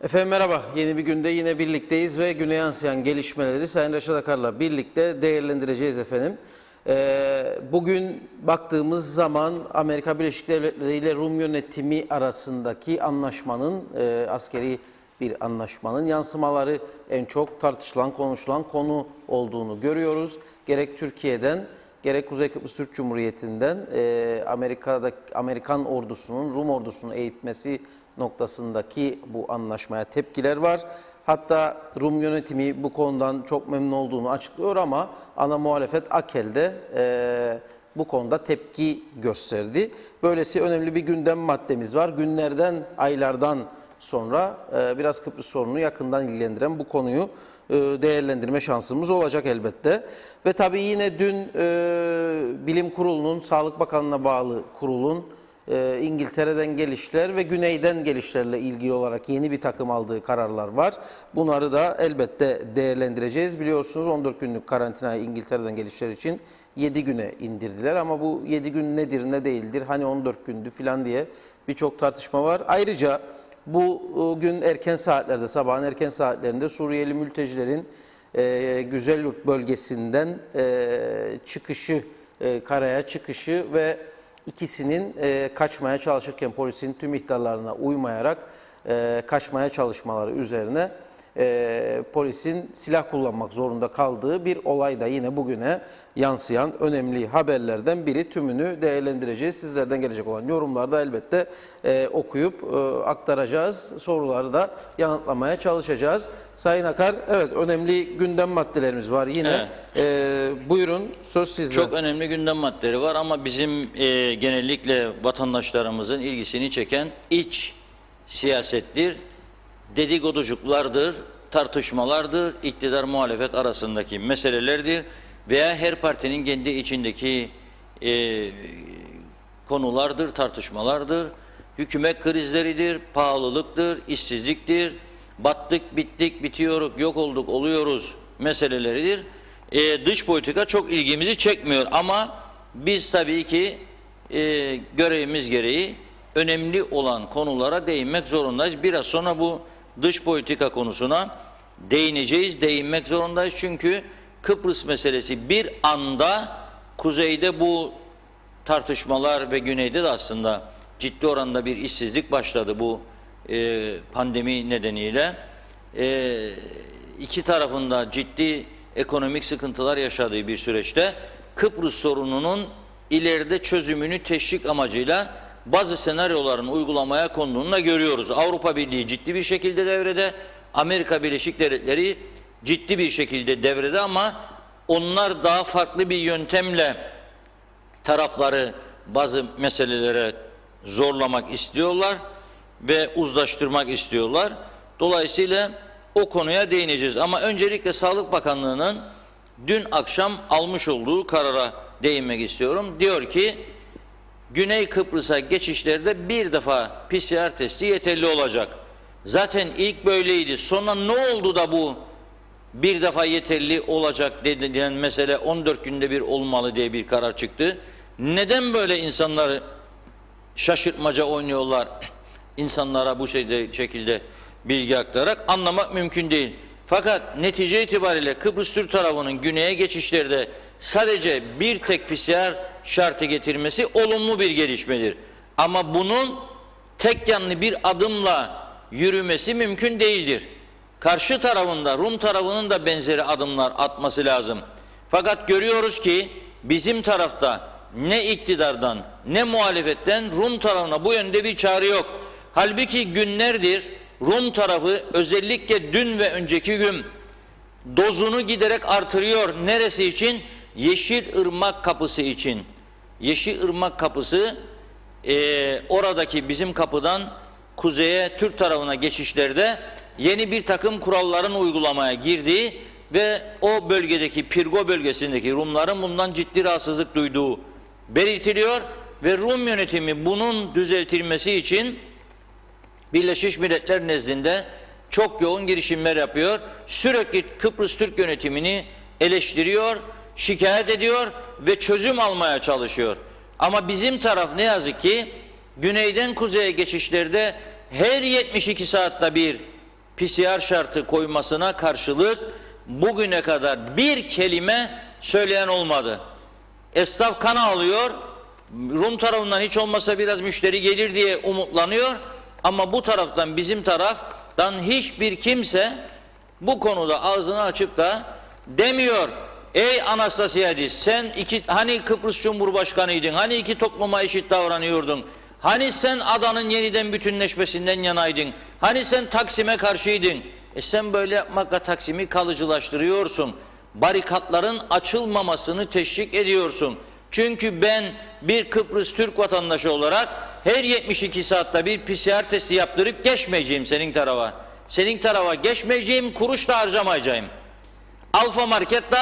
Efendim merhaba. Yeni bir günde yine birlikteyiz ve güne yansıyan gelişmeleri Sayın Reşat Akar'la birlikte değerlendireceğiz efendim. Bugün baktığımız zaman Amerika Birleşik Devletleri ile Rum yönetimi arasındaki anlaşmanın, askeri bir anlaşmanın yansımaları en çok tartışılan, konuşulan konu olduğunu görüyoruz. Gerek Türkiye'den, gerek Kuzey Kıbrıs Türk Cumhuriyeti'nden Amerikan ordusunun Rum ordusunu eğitmesi noktasındaki bu anlaşmaya tepkiler var. Hatta Rum yönetimi bu konudan çok memnun olduğunu açıklıyor ama ana muhalefet AKEL de bu konuda tepki gösterdi. Böylesi önemli bir gündem maddemiz var. Günlerden, aylardan sonra biraz Kıbrıs sorununu yakından ilgilendiren bu konuyu değerlendirme şansımız olacak elbette. Ve tabii yine dün Bilim Kurulu'nun, Sağlık Bakanlığı'na bağlı kurulun İngiltere'den gelişler ve güneyden gelişlerle ilgili olarak yeni bir takım aldığı kararlar var. Bunları da elbette değerlendireceğiz. Biliyorsunuz 14 günlük karantinayı İngiltere'den gelişler için 7 güne indirdiler ama bu 7 gün nedir ne değildir hani 14 gündü filan diye birçok tartışma var. Ayrıca bugün erken saatlerde, sabahın erken saatlerinde Suriyeli mültecilerin Güzelyurt bölgesinden çıkışı, karaya çıkışı ve İkisinin kaçmaya çalışırken polisin tüm ihtarlarına uymayarak kaçmaya çalışmaları üzerine polisin silah kullanmak zorunda kaldığı bir olay da yine bugüne yansıyan önemli haberlerden biri. Tümünü değerlendireceğiz. Sizlerden gelecek olan yorumları da elbette okuyup aktaracağız. Soruları da yanıtlamaya çalışacağız. Sayın Akar, evet önemli gündem maddelerimiz var yine. Evet. Buyurun, söz sizde. Çok önemli gündem maddeleri var ama bizim genellikle vatandaşlarımızın ilgisini çeken iç siyasettir, dedikoducuklardır, tartışmalardır, iktidar muhalefet arasındaki meselelerdir veya her partinin kendi içindeki konulardır, tartışmalardır, hükümet krizleridir, pahalılıktır, işsizliktir, battık, bittik, bitiyoruz, yok olduk, oluyoruz meseleleridir. Dış politika çok ilgimizi çekmiyor ama biz tabii ki görevimiz gereği önemli olan konulara değinmek zorundayız. Biraz sonra bu dış politika konusuna değineceğiz, değinmek zorundayız. Çünkü Kıbrıs meselesi bir anda kuzeyde bu tartışmalar ve güneyde de aslında ciddi oranda bir işsizlik başladı bu pandemi nedeniyle. İki tarafında ciddi ekonomik sıkıntılar yaşadığı bir süreçte Kıbrıs sorununun ileride çözümünü teşvik amacıyla bazı senaryoların uygulamaya konduğunu da görüyoruz. Avrupa Birliği ciddi bir şekilde devrede, Amerika Birleşik Devletleri ciddi bir şekilde devrede ama onlar daha farklı bir yöntemle tarafları bazı meselelere zorlamak istiyorlar ve uzlaştırmak istiyorlar. Dolayısıyla o konuya değineceğiz. Ama öncelikle Sağlık Bakanlığı'nın dün akşam almış olduğu karara değinmek istiyorum. Diyor ki Güney Kıbrıs'a geçişlerde bir defa PCR testi yeterli olacak. Zaten ilk böyleydi. Sonra ne oldu da bu bir defa yeterli olacak denilen mesele 14 günde bir olmalı diye bir karar çıktı. Neden böyle insanları şaşırtmaca oynuyorlar? İnsanlara bu şekilde bilgi aktararak anlamak mümkün değil. Fakat netice itibariyle Kıbrıs Türk tarafının güneye geçişlerde sadece bir tek PCR şartı getirmesi olumlu bir gelişmedir. Ama bunun tek yanlı bir adımla yürümesi mümkün değildir. Karşı tarafında, Rum tarafının da benzeri adımlar atması lazım. Fakat görüyoruz ki bizim tarafta ne iktidardan ne muhalefetten Rum tarafına bu yönde bir çağrı yok. Halbuki günlerdir Rum tarafı özellikle dün ve önceki gün dozunu giderek artırıyor. Neresi için? Yeşilırmak Kapısı için. Yeşilırmak Kapısı oradaki bizim kapıdan kuzeye Türk tarafına geçişlerde yeni bir takım kuralların uygulamaya girdiği ve o bölgedeki Pirgo bölgesindeki Rumların bundan ciddi rahatsızlık duyduğu belirtiliyor ve Rum yönetimi bunun düzeltilmesi için Birleşmiş Milletler nezdinde çok yoğun girişimler yapıyor. Sürekli Kıbrıs Türk yönetimini eleştiriyor, şikayet ediyor ve çözüm almaya çalışıyor. Ama bizim taraf ne yazık ki güneyden kuzeye geçişlerde her 72 saatte bir PCR şartı koymasına karşılık bugüne kadar bir kelime söyleyen olmadı. Esnaf kan alıyor, Rum tarafından hiç olmasa biraz müşteri gelir diye umutlanıyor ama bu taraftan, bizim taraftan hiçbir kimse bu konuda ağzını açıp da demiyor. Ey Anastasiadis, sen hani Kıbrıs Cumhurbaşkanıydın, hani iki topluma eşit davranıyordun, hani sen adanın yeniden bütünleşmesinden yanaydın, hani sen Taksim'e karşıydın, sen böyle yapmakla Taksim'i kalıcılaştırıyorsun, barikatların açılmamasını teşvik ediyorsun. Çünkü ben bir Kıbrıs Türk vatandaşı olarak her 72 saatte bir PCR testi yaptırıp geçmeyeceğim senin tarafa. Senin tarafa geçmeyeceğim, kuruş da harcamayacağım. Alfa Market'te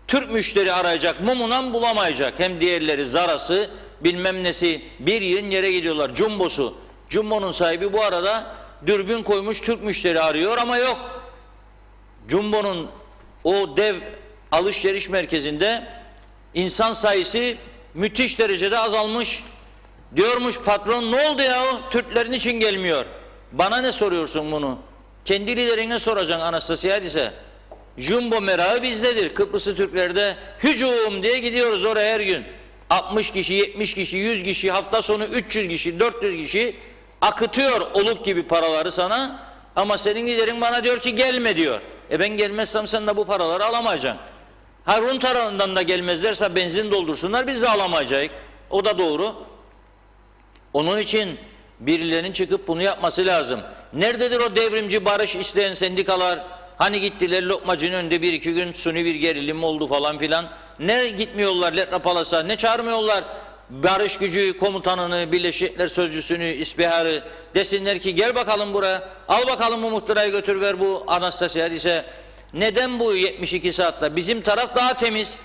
Türk müşteri arayacak, mumunan bulamayacak. Hem diğerleri Zara'sı, bilmem nesi, bir yığın yere gidiyorlar. Jumbo'su. Jumbo'nun sahibi bu arada dürbün koymuş, Türk müşteri arıyor ama yok. Jumbo'nun o dev alışveriş merkezinde insan sayısı müthiş derecede azalmış. Diyormuş patron, ne oldu ya, o Türklerin için gelmiyor. Bana ne soruyorsun bunu? Kendi liderine soracaksın, Anastasiadis'e. Jumbo merağı bizdedir. Kıbrıslı Türklerde hücum diye gidiyoruz oraya her gün. 60 kişi, 70 kişi, 100 kişi, hafta sonu 300 kişi, 400 kişi akıtıyor oluk gibi paraları sana. Ama senin liderin bana diyor ki gelme diyor. Ben gelmezsem sen de bu paraları alamayacaksın. Rum tarafından da gelmezlerse benzin doldursunlar, biz de alamayacağız. O da doğru. Onun için birilerinin çıkıp bunu yapması lazım. Nerededir o devrimci barış isteyen sendikalar? Hani gittiler Lokmacı'nın önünde bir iki gün suni bir gerilim oldu falan filan. Ne gitmiyorlar Letra Palas'a, ne çağırmıyorlar barış gücü komutanını, Birleşik Milletler Sözcüsünü, İspihar'ı, desinler ki gel bakalım buraya, al bakalım bu muhtırayı götür ver bu Anastasiadis'e. Neden bu 72 saatte? Bizim taraf daha temiz.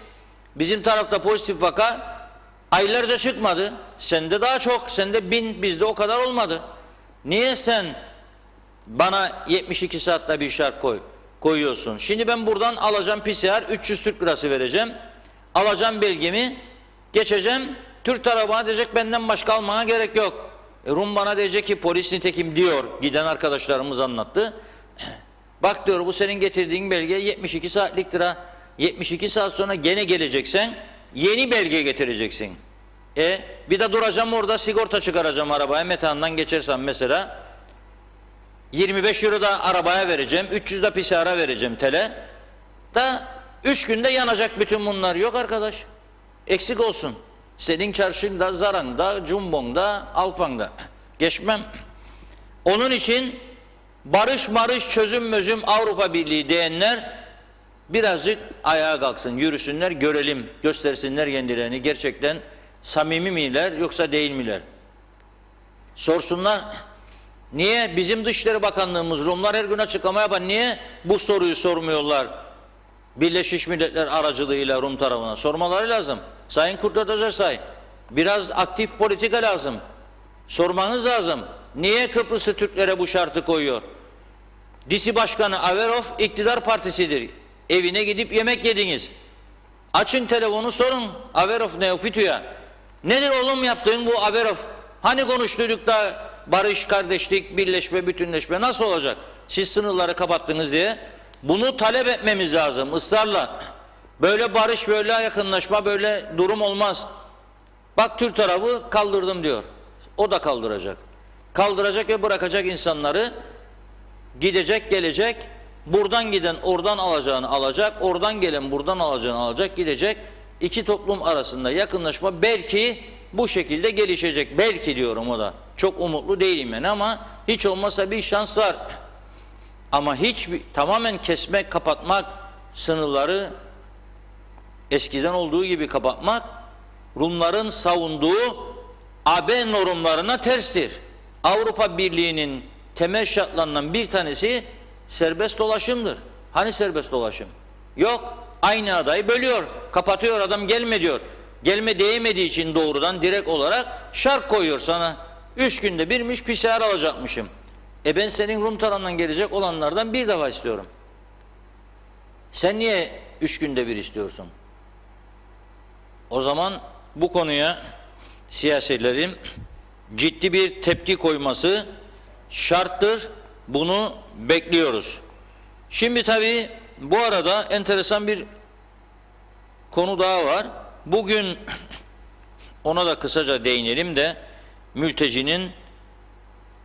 Bizim tarafta pozitif vaka aylarca çıkmadı. Sende daha çok, sende 1000, bizde o kadar olmadı. Niye sen bana 72 saatte bir şart koyuyorsun? Şimdi ben buradan alacağım PCR, 300 Türk lirası vereceğim. Alacağım belgemi, geçeceğim. Türk tarafı bana diyecek benden başka almana gerek yok. Rum bana diyecek ki polis nitekim diyor. Giden arkadaşlarımız anlattı. Bak diyor, bu senin getirdiğin belge 72 saatlik lira. 72 saat sonra gene geleceksen yeni belge getireceksin. Bir de duracağım orada, sigorta çıkaracağım arabaya. Metandan geçersem mesela 25 euro da arabaya vereceğim, 300 de PCR'a vereceğim tele. Da 3 günde yanacak bütün bunlar. Yok arkadaş. Eksik olsun. Senin çarşında, Zara'nda, Jumbo'nda, Alfa'nda. Geçmem. Onun için barış marış çözüm mözüm Avrupa Birliği diyenler birazcık ayağa kalksın, yürüsünler, görelim, göstersinler kendilerini. Gerçekten samimi miler yoksa değil miler? Sorsunlar. Niye bizim Dışişleri Bakanlığımız, Rumlar her gün açıklama yapar, niye bu soruyu sormuyorlar Birleşmiş Milletler aracılığıyla Rum tarafına? Sormaları lazım. Sayın Kudret Özersay, biraz aktif politika lazım. Sormanız lazım. Niye Kıbrıslı Türklere bu şartı koyuyor? DİSİ Başkanı Averov iktidar partisidir. Evine gidip yemek yediniz. Açın telefonu, sorun Averov Neofitu'ya. Nedir oğlum yaptığın bu Averov? Hani konuştuyduk da barış, kardeşlik, birleşme, bütünleşme nasıl olacak? Siz sınırları kapattınız diye. Bunu talep etmemiz lazım ısrarla. Böyle barış, böyle yakınlaşma, böyle durum olmaz. Bak Türk tarafı kaldırdım diyor. O da kaldıracak. Kaldıracak ve bırakacak insanları. Gidecek, gelecek. Buradan giden oradan alacağını alacak. Oradan gelen buradan alacağını alacak. Gidecek. İki toplum arasında yakınlaşma belki bu şekilde gelişecek. Belki diyorum, o da. Çok umutlu değilim ben ama hiç olmazsa bir şans var. Ama tamamen kesmek, kapatmak, sınırları eskiden olduğu gibi kapatmak, Rumların savunduğu AB normlarına terstir. Avrupa Birliği'nin temel şartlarından bir tanesi serbest dolaşımdır. Hani serbest dolaşım? Yok. Aynı adayı bölüyor, kapatıyor, adam gelme diyor. Gelme diyemediği için doğrudan direkt olarak şart koyuyor sana. 3 günde birmiş PCR alacakmışım. Ben senin Rum tarafından gelecek olanlardan bir defa istiyorum. Sen niye 3 günde bir istiyorsun? O zaman bu konuya siyasilerin ciddi bir tepki koyması şarttır. bunu bekliyoruz. Şimdi tabii bu arada enteresan bir konu daha var. Bugün ona da kısaca değinelim de mültecinin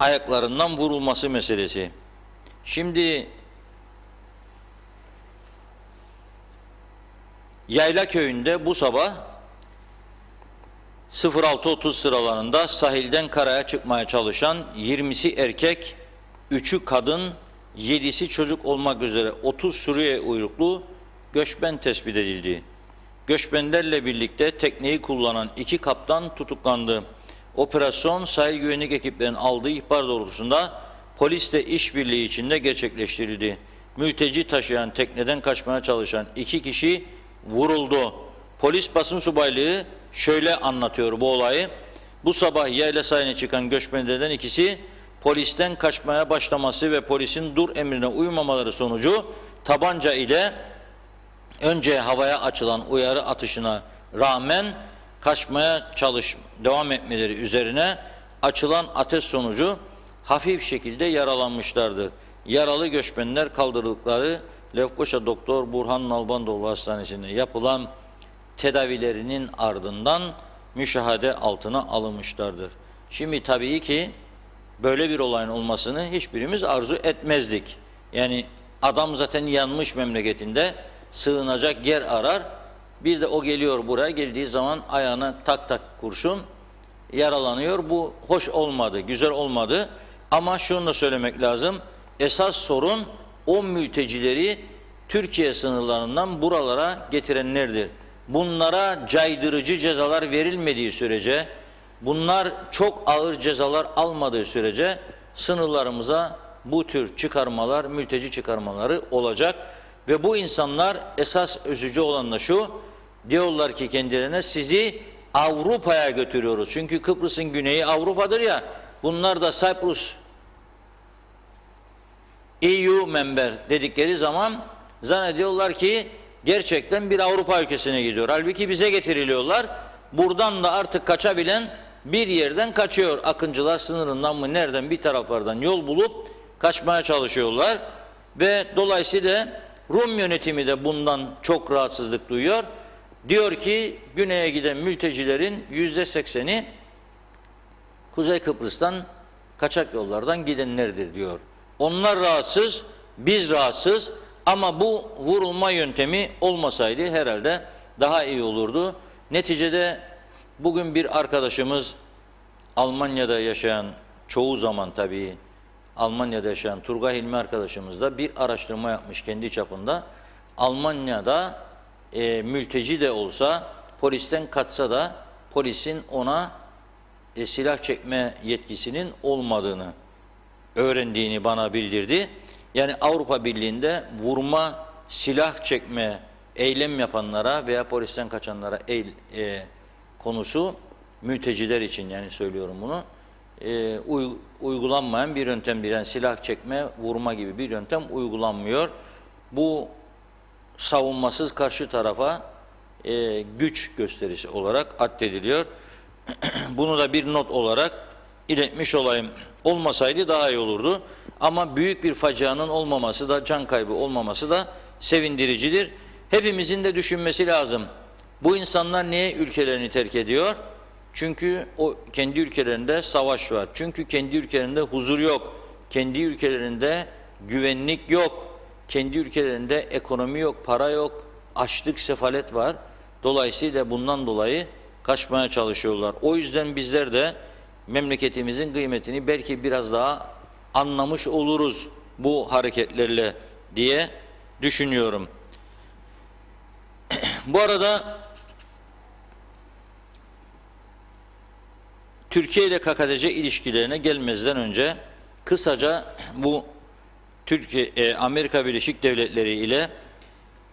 ayaklarından vurulması meselesi. Şimdi Yayla Köyü'nde bu sabah 06.30 sıralarında sahilden karaya çıkmaya çalışan 20'si erkek, 3'ü kadın, 7'si çocuk olmak üzere 30 Suriye uyruklu göçmen tespit edildi. Göçmenlerle birlikte tekneyi kullanan 2 kaptan tutuklandı. Operasyon sahil güvenlik ekiplerinin aldığı ihbar doğrultusunda polisle işbirliği içinde gerçekleştirildi. Mülteci taşıyan tekneden kaçmaya çalışan 2 kişi vuruldu. Polis basın subaylığı şöyle anlatıyor bu olayı. Bu sabah yayla sahiline çıkan göçmenlerden ikisi polisten kaçmaya başlaması ve polisin dur emrine uymamaları sonucu tabanca ile önce havaya açılan uyarı atışına rağmen kaçmaya devam etmeleri üzerine açılan ateş sonucu hafif şekilde yaralanmışlardır. Yaralı göçmenler kaldırıldıkları Lefkoşa Doktor Burhan Nalbandoğlu Hastanesi'nde yapılan tedavilerinin ardından müşahede altına alınmışlardır. Şimdi tabii ki böyle bir olayın olmasını hiçbirimiz arzu etmezdik. Yani adam zaten yanmış memleketinde sığınacak yer arar. Bir de o geliyor buraya, geldiği zaman ayağına tak tak kurşun yaralanıyor. Bu hoş olmadı, güzel olmadı. Ama şunu da söylemek lazım. Esas sorun o mültecileri Türkiye sınırlarından buralara getirenlerdir. Bunlara caydırıcı cezalar verilmediği sürece, bunlar çok ağır cezalar almadığı sürece sınırlarımıza bu tür çıkarmalar, mülteci çıkarmaları olacak. Ve bu insanlar esas üzücü olan da şu, diyorlar ki kendilerine sizi Avrupa'ya götürüyoruz. Çünkü Kıbrıs'ın güneyi Avrupa'dır ya, bunlar da Cyprus EU member dedikleri zaman zannediyorlar ki gerçekten bir Avrupa ülkesine gidiyor. Halbuki bize getiriliyorlar. Buradan da artık kaçabilen bir yerden kaçıyor. Akıncılar sınırından mı nereden bir taraflardan yol bulup kaçmaya çalışıyorlar. Ve dolayısıyla Rum yönetimi de bundan çok rahatsızlık duyuyor. Diyor ki güneye giden mültecilerin %80'i Kuzey Kıbrıs'tan kaçak yollardan gidenlerdir diyor. Onlar rahatsız, biz rahatsız ama bu vurulma yöntemi olmasaydı herhalde daha iyi olurdu. Neticede bugün bir arkadaşımız Almanya'da yaşayan, çoğu zaman tabii Almanya'da yaşayan Turgay Hilmi arkadaşımız da bir araştırma yapmış kendi çapında. Almanya'da mülteci de olsa, polisten kaçsa da polisin ona silah çekme yetkisinin olmadığını öğrendiğini bana bildirdi. Yani Avrupa Birliği'nde vurma, silah çekme, eylem yapanlara veya polisten kaçanlara konusu mülteciler için, yani söylüyorum bunu, uygulanmayan bir yöntemdir. Yani silah çekme, vurma gibi bir yöntem uygulanmıyor. Bu savunmasız karşı tarafa güç gösterisi olarak addediliyor. Bunu da bir not olarak iletmiş olayım. Olmasaydı daha iyi olurdu. Ama büyük bir facianın olmaması da, can kaybı olmaması da sevindiricidir. Hepimizin de düşünmesi lazım. Bu insanlar niye ülkelerini terk ediyor? Çünkü o kendi ülkelerinde savaş var. Çünkü kendi ülkelerinde huzur yok. Kendi ülkelerinde güvenlik yok. Kendi ülkelerinde ekonomi yok, para yok. Açlık, sefalet var. Dolayısıyla bundan dolayı kaçmaya çalışıyorlar. O yüzden bizler de memleketimizin kıymetini belki biraz daha anlamış oluruz bu hareketlerle diye düşünüyorum. Bu arada Türkiye ile KKTC ilişkilerine gelmezden önce kısaca bu Amerika Birleşik Devletleri ile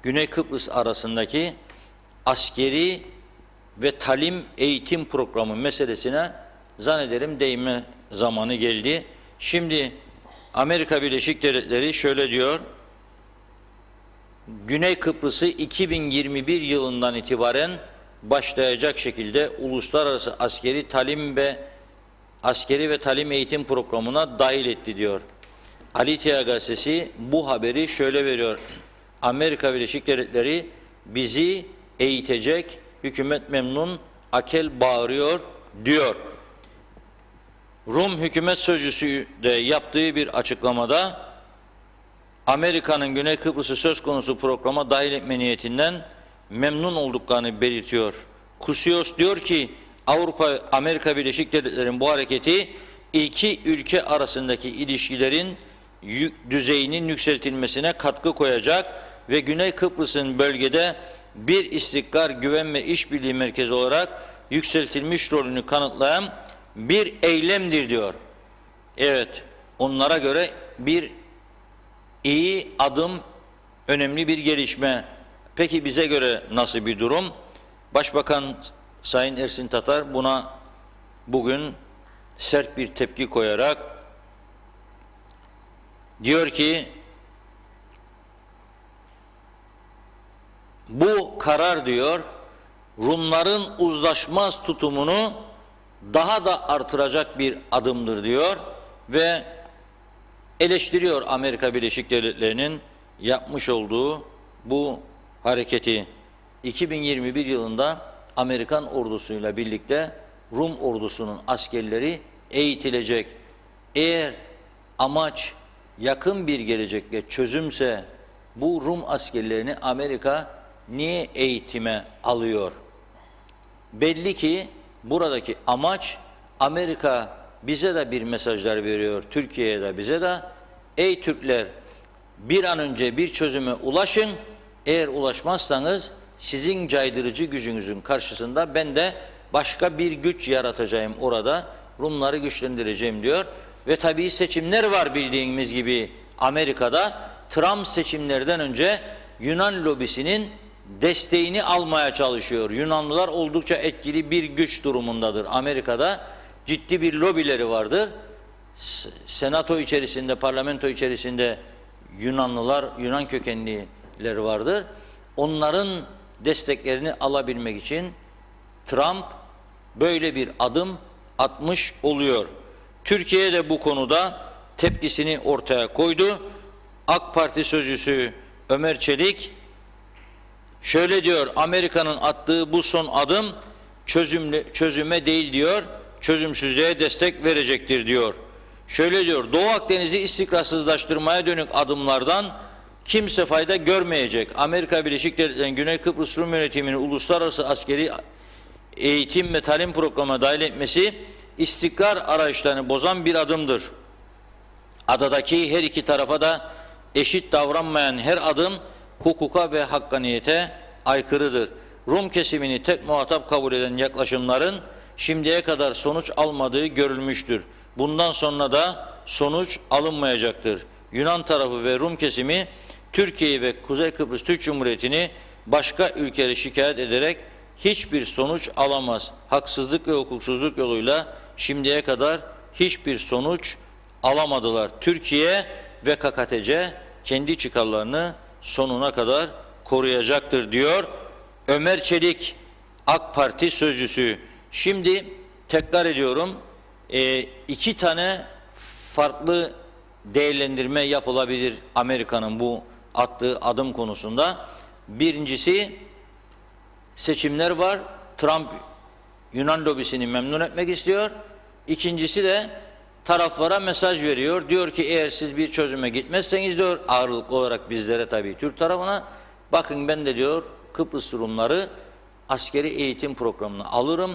Güney Kıbrıs arasındaki askeri ve talim eğitim programı meselesine zannederim değinme zamanı geldi. Şimdi Amerika Birleşik Devletleri şöyle diyor: Güney Kıbrıs'ı 2021 yılından itibaren başlayacak şekilde uluslararası askeri ve talim eğitim programına dahil etti diyor. Alitya gazetesi bu haberi şöyle veriyor. Amerika Birleşik Devletleri bizi eğitecek, hükümet memnun, akel bağırıyor diyor. Rum hükümet sözcüsü de yaptığı bir açıklamada Amerika'nın Güney Kıbrıs'ı söz konusu programa dahil etme niyetinden memnun olduklarını belirtiyor. Kusios diyor ki Amerika Birleşik Devletleri'nin bu hareketi iki ülke arasındaki ilişkilerin düzeyinin yükseltilmesine katkı koyacak ve Güney Kıbrıs'ın bölgede bir istikrar, güven ve işbirliği merkezi olarak yükseltilmiş rolünü kanıtlayan bir eylemdir diyor. Evet, onlara göre bir iyi adım, önemli bir gelişme. Peki bize göre nasıl bir durum? Başbakan Sayın Ersin Tatar buna bugün sert bir tepki koyarak diyor ki bu karar diyor Rumların uzlaşmaz tutumunu daha da artıracak bir adımdır diyor ve eleştiriyor Amerika Birleşik Devletleri'nin yapmış olduğu bu hareketi. 2021 yılında Amerikan ordusuyla birlikte Rum ordusunun askerleri eğitilecek. Eğer amaç yakın bir gelecekte çözümse bu Rum askerlerini Amerika niye eğitime alıyor? Belli ki buradaki amaç Amerika bize de bir mesajlar veriyor, Türkiye'ye de bize de. Ey Türkler, bir an önce bir çözüme ulaşın. Eğer ulaşmazsanız sizin caydırıcı gücünüzün karşısında ben de başka bir güç yaratacağım orada. Rumları güçlendireceğim diyor. Ve tabii seçimler var bildiğimiz gibi Amerika'da. Trump seçimlerden önce Yunan lobisinin desteğini almaya çalışıyor. Yunanlılar oldukça etkili bir güç durumundadır. Amerika'da ciddi bir lobileri vardır. Senato içerisinde, parlamento içerisinde Yunanlılar, Yunan kökenliler vardır. Onların desteklerini alabilmek için Trump böyle bir adım atmış oluyor. Türkiye de bu konuda tepkisini ortaya koydu. AK Parti sözcüsü Ömer Çelik şöyle diyor, Amerika'nın attığı bu son adım çözüme değil diyor, çözümsüzlüğe destek verecektir diyor. Şöyle diyor, Doğu Akdeniz'i istikrarsızlaştırmaya dönük adımlardan kimse fayda görmeyecek. Amerika Birleşik Devletleri'nin Güney Kıbrıs Rum yönetimini uluslararası askeri eğitim ve talim programına dahil etmesi istikrar arayışlarını bozan bir adımdır. Adadaki her iki tarafa da eşit davranmayan her adım hukuka ve hakkaniyete aykırıdır. Rum kesimini tek muhatap kabul eden yaklaşımların şimdiye kadar sonuç almadığı görülmüştür. Bundan sonra da sonuç alınmayacaktır. Yunan tarafı ve Rum kesimi Türkiye ve Kuzey Kıbrıs Türk Cumhuriyeti'ni başka ülkelere şikayet ederek hiçbir sonuç alamaz. Haksızlık ve hukuksuzluk yoluyla şimdiye kadar hiçbir sonuç alamadılar. Türkiye ve KKTC kendi çıkarlarını sonuna kadar koruyacaktır diyor Ömer Çelik, AK Parti sözcüsü. Şimdi tekrar ediyorum, iki tane farklı değerlendirme yapılabilir Amerika'nın bu attığı adım konusunda. Birincisi, seçimler var. Trump Yunan lobisini memnun etmek istiyor. İkincisi de taraflara mesaj veriyor. Diyor ki eğer siz bir çözüme gitmezseniz diyor, ağırlıklı olarak bizlere tabii Türk tarafına, bakın ben de diyor Kıbrıs Rumları askeri eğitim programına alırım,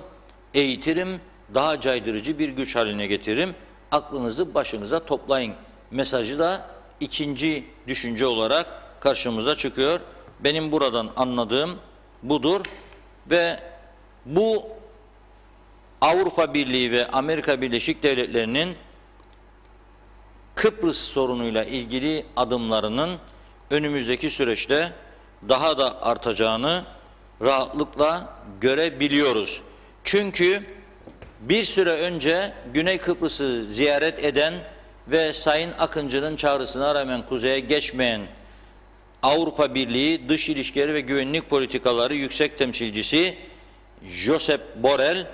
eğitirim, daha caydırıcı bir güç haline getiririm. Aklınızı başınıza toplayın mesajı da ikinci düşünce olarak karşımıza çıkıyor. Benim buradan anladığım budur ve bu Avrupa Birliği ve Amerika Birleşik Devletleri'nin Kıbrıs sorunuyla ilgili adımlarının önümüzdeki süreçte daha da artacağını rahatlıkla görebiliyoruz. Çünkü bir süre önce Güney Kıbrıs'ı ziyaret eden ve Sayın Akıncı'nın çağrısına rağmen kuzeye geçmeyen Avrupa Birliği Dış İlişkileri ve Güvenlik Politikaları Yüksek Temsilcisi Josep Borrell,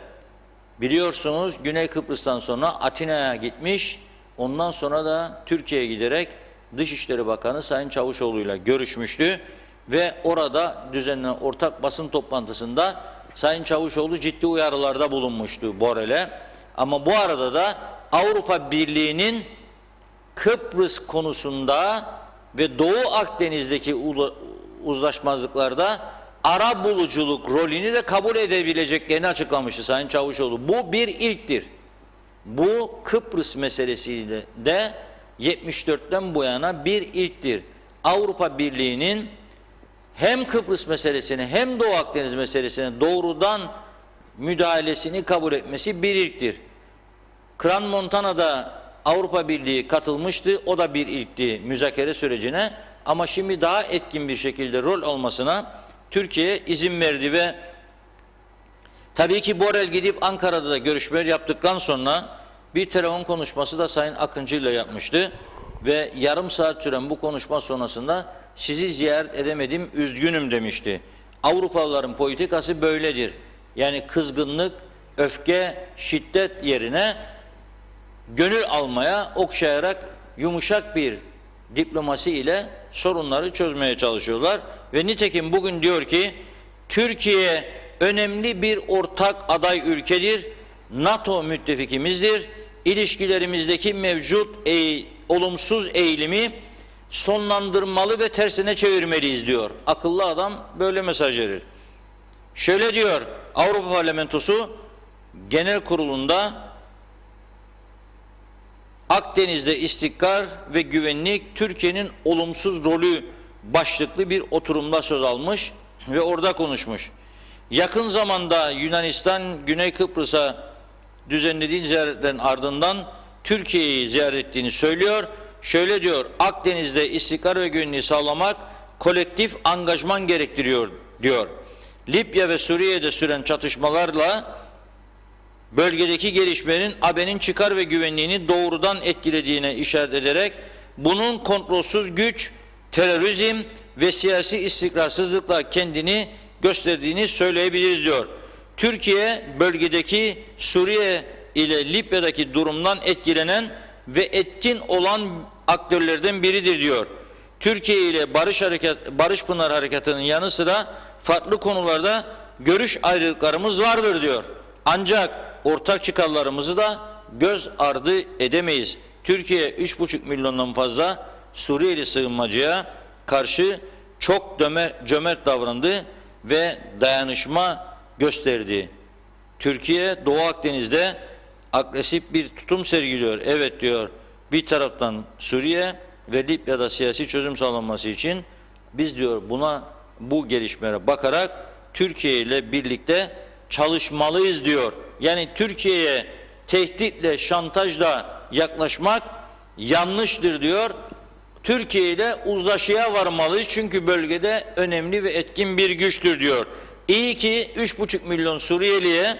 biliyorsunuz Güney Kıbrıs'tan sonra Atina'ya gitmiş, Ondan sonra da Türkiye'ye giderek Dışişleri Bakanı Sayın Çavuşoğlu ile görüşmüştü ve orada düzenlenen ortak basın toplantısında Sayın Çavuşoğlu ciddi uyarılarda bulunmuştu Borrell'e. Ama bu arada da Avrupa Birliği'nin Kıbrıs konusunda ve Doğu Akdeniz'deki uzlaşmazlıklarda ara buluculuk rolünü de kabul edebileceklerini açıklamıştı Sayın Çavuşoğlu. Bu bir ilktir. Bu Kıbrıs meselesiyle de 74'ten bu yana bir ilktir. Avrupa Birliği'nin hem Kıbrıs meselesini hem Doğu Akdeniz meselesine doğrudan müdahalesini kabul etmesi bir ilktir. Kran Montana'da Avrupa Birliği katılmıştı. O da bir ilkti müzakere sürecine. Ama şimdi daha etkin bir şekilde rol almasına Türkiye izin verdi ve tabii ki Borrell gidip Ankara'da da görüşmeler yaptıktan sonra bir telefon konuşması da Sayın Akıncı ile yapmıştı. Ve yarım saat süren bu konuşma sonrasında sizi ziyaret edemedim, üzgünüm demişti. Avrupalıların politikası böyledir. Yani kızgınlık, öfke, şiddet yerine gönül almaya, okşayarak yumuşak bir diplomasi ile sorunları çözmeye çalışıyorlar. Ve nitekim bugün diyor ki Türkiye önemli bir ortak aday ülkedir. NATO müttefikimizdir. İlişkilerimizdeki mevcut olumsuz eğilimi sonlandırmalı ve tersine çevirmeliyiz diyor. Akıllı adam böyle mesaj verir. Şöyle diyor Avrupa Parlamentosu Genel Kurulu'nda Akdeniz'de istikrar ve güvenlik Türkiye'nin olumsuz rolü başlıklı bir oturumda söz almış ve orada konuşmuş. Yakın zamanda Yunanistan Güney Kıbrıs'a düzenlediği ziyaretlerin ardından Türkiye'yi ziyaret ettiğini söylüyor. Şöyle diyor, Akdeniz'de istikrar ve güvenliği sağlamak kolektif angajman gerektiriyor diyor. Libya ve Suriye'de süren çatışmalarla bölgedeki gelişmelerin AB'nin çıkar ve güvenliğini doğrudan etkilediğine işaret ederek bunun kontrolsüz güç, terörizm ve siyasi istikrarsızlıkla kendini gösterdiğini söyleyebiliriz diyor. Türkiye bölgedeki Suriye ile Libya'daki durumdan etkilenen ve etkin olan aktörlerden biridir diyor. Türkiye ile Barış Pınar Harekatı'nın yanı sıra farklı konularda görüş ayrılıklarımız vardır diyor. Ancak ortak çıkarlarımızı da göz ardı edemeyiz. Türkiye 3,5 milyondan fazla Suriyeli sığınmacıya karşı çok cömert davrandı ve dayanışma gösterdi. Türkiye Doğu Akdeniz'de agresif bir tutum sergiliyor. Evet diyor, bir taraftan Suriye ve Libya'da siyasi çözüm sağlanması için biz diyor bu gelişmelere bakarak Türkiye ile birlikte çalışmalıyız diyor. Yani Türkiye'ye tehditle, şantajla yaklaşmak yanlıştır diyor. Türkiye ile uzlaşıya varmalıyız çünkü bölgede önemli ve etkin bir güçtür diyor. İyi ki 3,5 milyon Suriyeliye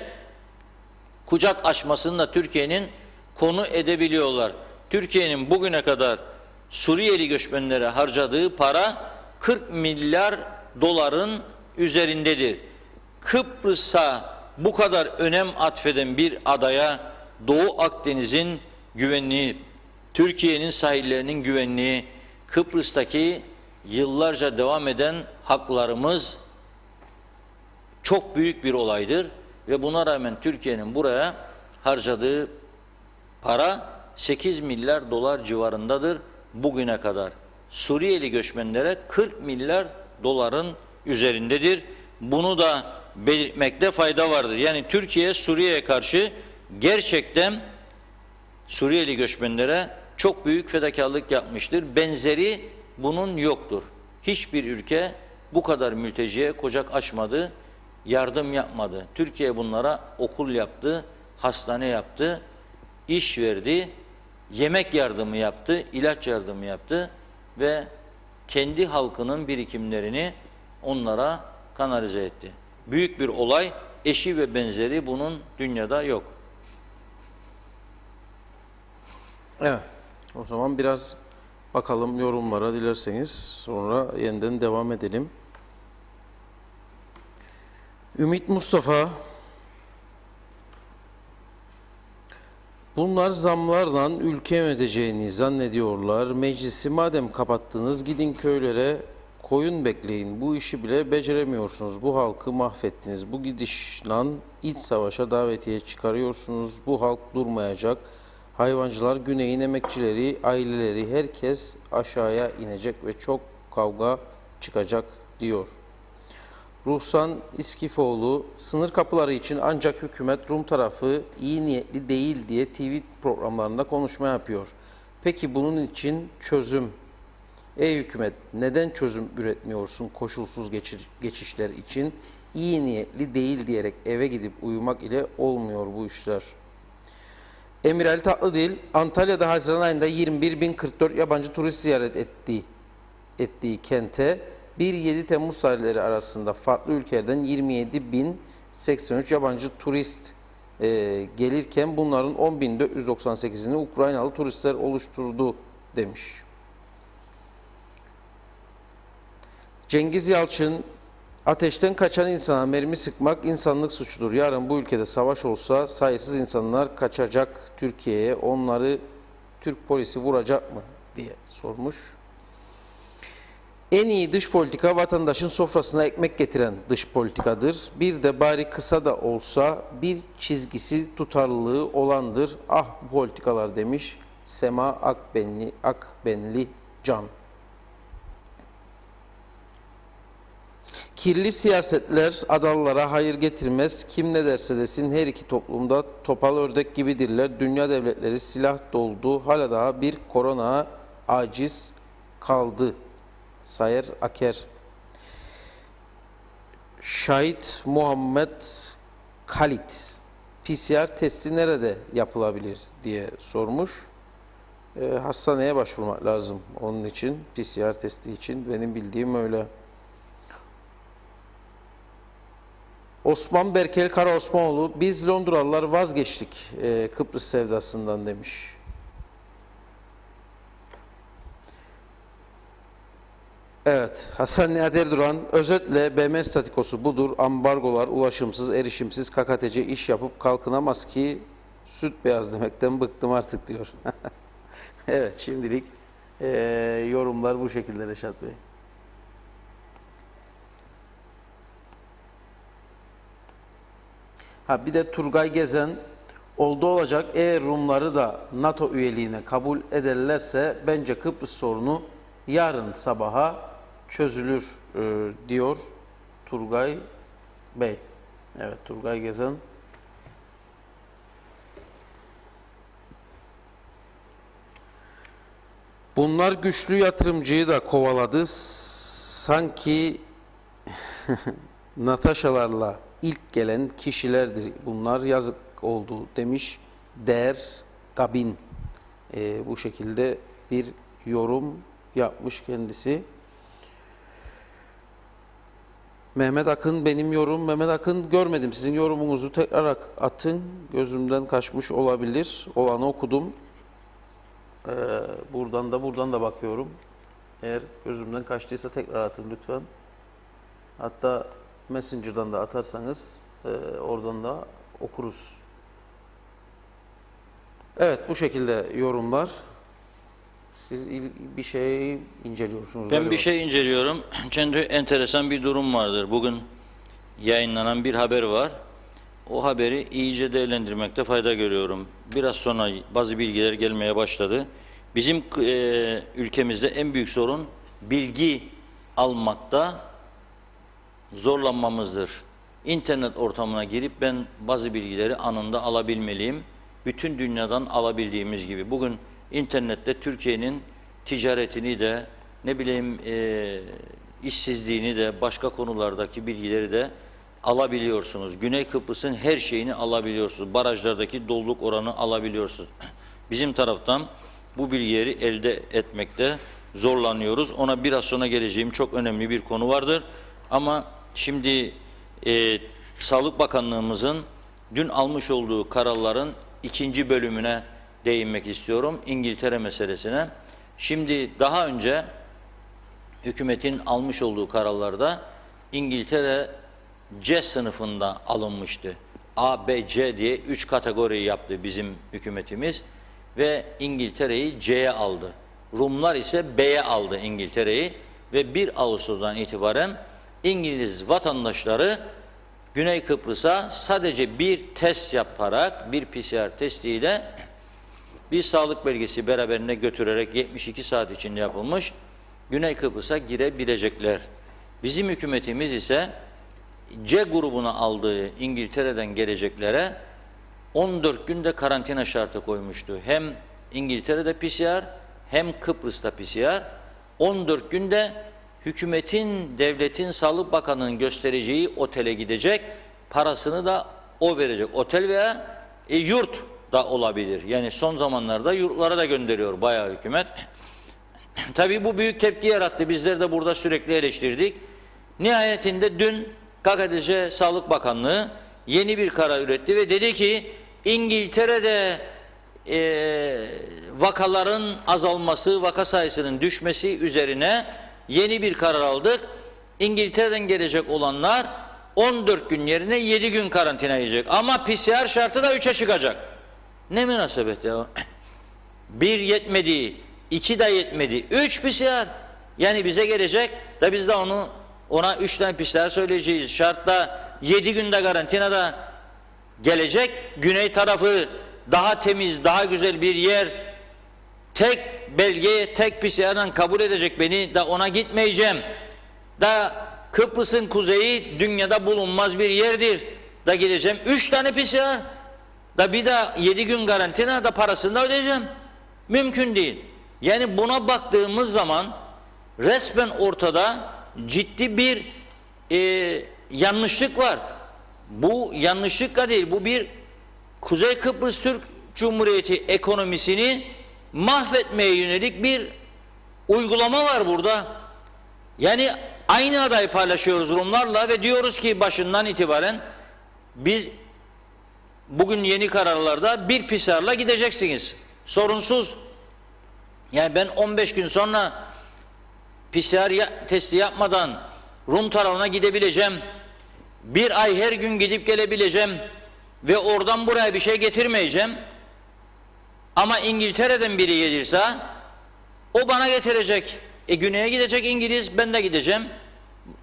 kucak açmasını da Türkiye'nin konu edebiliyorlar. Türkiye'nin bugüne kadar Suriyeli göçmenlere harcadığı para 40 milyar doların üzerindedir. Kıbrıs'a bu kadar önem atfeden bir adaya Doğu Akdeniz'in güvenliği, Türkiye'nin sahillerinin güvenliği, Kıbrıs'taki yıllarca devam eden haklarımız çok büyük bir olaydır ve buna rağmen Türkiye'nin buraya harcadığı para 8 milyar dolar civarındadır bugüne kadar. Suriyeli göçmenlere 40 milyar doların üzerindedir. Bunu da belirtmekte fayda vardır. Yani Türkiye Suriye'ye karşı gerçekten Suriyeli göçmenlere çok büyük fedakarlık yapmıştır. Benzeri bunun yoktur. Hiçbir ülke bu kadar mülteciye kucak açmadı, yardım yapmadı. Türkiye bunlara okul yaptı, hastane yaptı, iş verdi, yemek yardımı yaptı, ilaç yardımı yaptı ve kendi halkının birikimlerini onlara kanalize etti. Büyük bir olay, eşi ve benzeri bunun dünyada yok. Evet. O zaman biraz bakalım yorumlara dilerseniz. Sonra yeniden devam edelim. Ümit Mustafa, Bunlar zamlarla ülke yöneteceğini zannediyorlar. Meclisi madem kapattınız gidin köylere koyun bekleyin. Bu işi bile beceremiyorsunuz. Bu halkı mahvettiniz. Bu gidişle iç savaşa davetiye çıkarıyorsunuz. Bu halk durmayacak. Hayvancılar, güneyin emekçileri, aileleri herkes aşağıya inecek ve çok kavga çıkacak diyor. Ruhsan İskifoğlu, sınır kapıları için ancak hükümet Rum tarafı iyi niyetli değil diye TV programlarında konuşma yapıyor. Peki bunun için çözüm? Ey hükümet, neden çözüm üretmiyorsun koşulsuz geçişler için? İyi niyetli değil diyerek eve gidip uyumak ile olmuyor bu işler. Emir Ali Tatlıdil, Antalya'da Haziran ayında 21.044 yabancı turist ziyaret ettiği kente 1-7 Temmuz tarihleri arasında farklı ülkelerden 27.083 yabancı turist gelirken bunların 10.498'ini Ukraynalı turistler oluşturdu demiş. Cengiz Yalçın, ateşten kaçan insana mermi sıkmak insanlık suçudur. Yarın bu ülkede savaş olsa sayısız insanlar kaçacak Türkiye'ye. Onları Türk polisi vuracak mı diye sormuş. En iyi dış politika vatandaşın sofrasına ekmek getiren dış politikadır. Bir de bari kısa da olsa bir çizgisi tutarlılığı olandır. Ah bu politikalar demiş Sema Akbenli Can. Kirli siyasetler adalılara hayır getirmez. Kim ne derse desin her iki toplumda topal ördek gibidirler. Dünya devletleri silah doldu. Hala daha bir korona aciz kaldı. Sayer Aker. Şahit Muhammed Kalit. PCR testi nerede yapılabilir diye sormuş. Hastaneye başvurmak lazım onun için. PCR testi için benim bildiğim öyle. Osman Berkel Kara Osmanoğlu, biz Londralılar vazgeçtik Kıbrıs sevdasından demiş. Evet, Hasan Nihat Erduran, özetle BM statikosu budur. Ambargolar, ulaşımsız, erişimsiz, KKTC iş yapıp kalkınamaz ki süt beyaz demekten bıktım artık diyor. Evet, şimdilik yorumlar bu şekilde Reşat Bey. Ha bir de Turgay Gezen oldu olacak eğer Rumları da NATO üyeliğine kabul ederlerse bence Kıbrıs sorunu yarın sabaha çözülür diyor Turgay Bey. Evet Turgay Gezen. Bunlar güçlü yatırımcıyı da kovaladı. Sanki Natasha'larla ilk gelen kişilerdir. Bunlar yazık oldu demiş Der Gabin. Bu şekilde bir yorum yapmış kendisi. Mehmet Akın benim yorum. Mehmet Akın görmedim. Sizin yorumunuzu tekrar atın. Gözümden kaçmış olabilir. Olanı okudum. Buradan da bakıyorum. Eğer gözümden kaçtıysa tekrar atın lütfen. Hatta Messenger'dan da atarsanız oradan da okuruz. Evet bu şekilde yorumlar. Siz bir şey inceliyorsunuz. Ben bir şey inceliyorum. Çünkü enteresan bir durum vardır. Bugün yayınlanan bir haber var. O haberi iyice değerlendirmekte fayda görüyorum. Biraz sonra bazı bilgiler gelmeye başladı. Bizim ülkemizde en büyük sorun bilgi almakta zorlanmamızdır. İnternet ortamına girip ben bazı bilgileri anında alabilmeliyim. Bütün dünyadan alabildiğimiz gibi. Bugün internette Türkiye'nin ticaretini de ne bileyim işsizliğini de başka konulardaki bilgileri de alabiliyorsunuz. Güney Kıbrıs'ın her şeyini alabiliyorsunuz. Barajlardaki doluluk oranı alabiliyorsunuz. Bizim taraftan bu bilgileri elde etmekte zorlanıyoruz. Ona biraz sonra geleceğim çok önemli bir konu vardır. Ama şimdi Sağlık Bakanlığımızın dün almış olduğu kararların ikinci bölümüne değinmek istiyorum. İngiltere meselesine. Şimdi daha önce hükümetin almış olduğu kararlarda İngiltere C sınıfında alınmıştı. A, B, C diye 3 kategori yaptı bizim hükümetimiz ve İngiltere'yi C'ye aldı. Rumlar ise B'ye aldı İngiltere'yi ve 1 Ağustos'tan itibaren İngiliz vatandaşları Güney Kıbrıs'a sadece bir test yaparak, bir PCR testiyle bir sağlık belgesi beraberine götürerek 72 saat içinde yapılmış Güney Kıbrıs'a girebilecekler. Bizim hükümetimiz ise C grubuna aldığı İngiltere'den geleceklere 14 günde karantina şartı koymuştu. Hem İngiltere'de PCR hem Kıbrıs'ta PCR. 14 günde hükümetin, devletin, Sağlık Bakanı'nın göstereceği otele gidecek, parasını da o verecek. Otel veya yurt da olabilir. Yani son zamanlarda yurtlara da gönderiyor bayağı hükümet. Tabii bu büyük tepki yarattı. Bizler de burada sürekli eleştirdik. Nihayetinde dün KKTC Sağlık Bakanlığı yeni bir karar üretti ve dedi ki İngiltere'de vakaların azalması, vaka sayısının düşmesi üzerine yeni bir karar aldık. İngiltere'den gelecek olanlar 14 gün yerine 7 gün karantina yiyecek. Ama PCR şartı da 3'e çıkacak. Ne münasebet ya. 1 yetmedi, 2 de yetmedi, 3 PCR. Yani bize gelecek da biz de ona 3 tane PCR söyleyeceğiz. Şartla 7 günde karantinada gelecek. Güney tarafı daha temiz, daha güzel bir yer. Tek belgeye, tek PCR'dan kabul edecek beni, da ona gitmeyeceğim. Da Kıbrıs'ın kuzeyi dünyada bulunmaz bir yerdir. Da gideceğim 3 tane PCR. Da bir de 7 gün karantina, da parasını da ödeyeceğim. Mümkün değil. Yani buna baktığımız zaman resmen ortada ciddi bir yanlışlık var. Bu yanlışlıkla değil, bu bir Kuzey Kıbrıs Türk Cumhuriyeti ekonomisini mahvetmeye yönelik bir uygulama var burada. Yani aynı adayı paylaşıyoruz Rumlarla ve diyoruz ki başından itibaren biz bugün yeni kararlarda bir PCR'la gideceksiniz. Sorunsuz. Yani ben 15 gün sonra PCR testi yapmadan Rum tarafına gidebileceğim. Bir ay her gün gidip gelebileceğim ve oradan buraya bir şey getirmeyeceğim. Ama İngiltere'den biri gelirse o bana getirecek. Güney'e gidecek İngiliz, ben de gideceğim.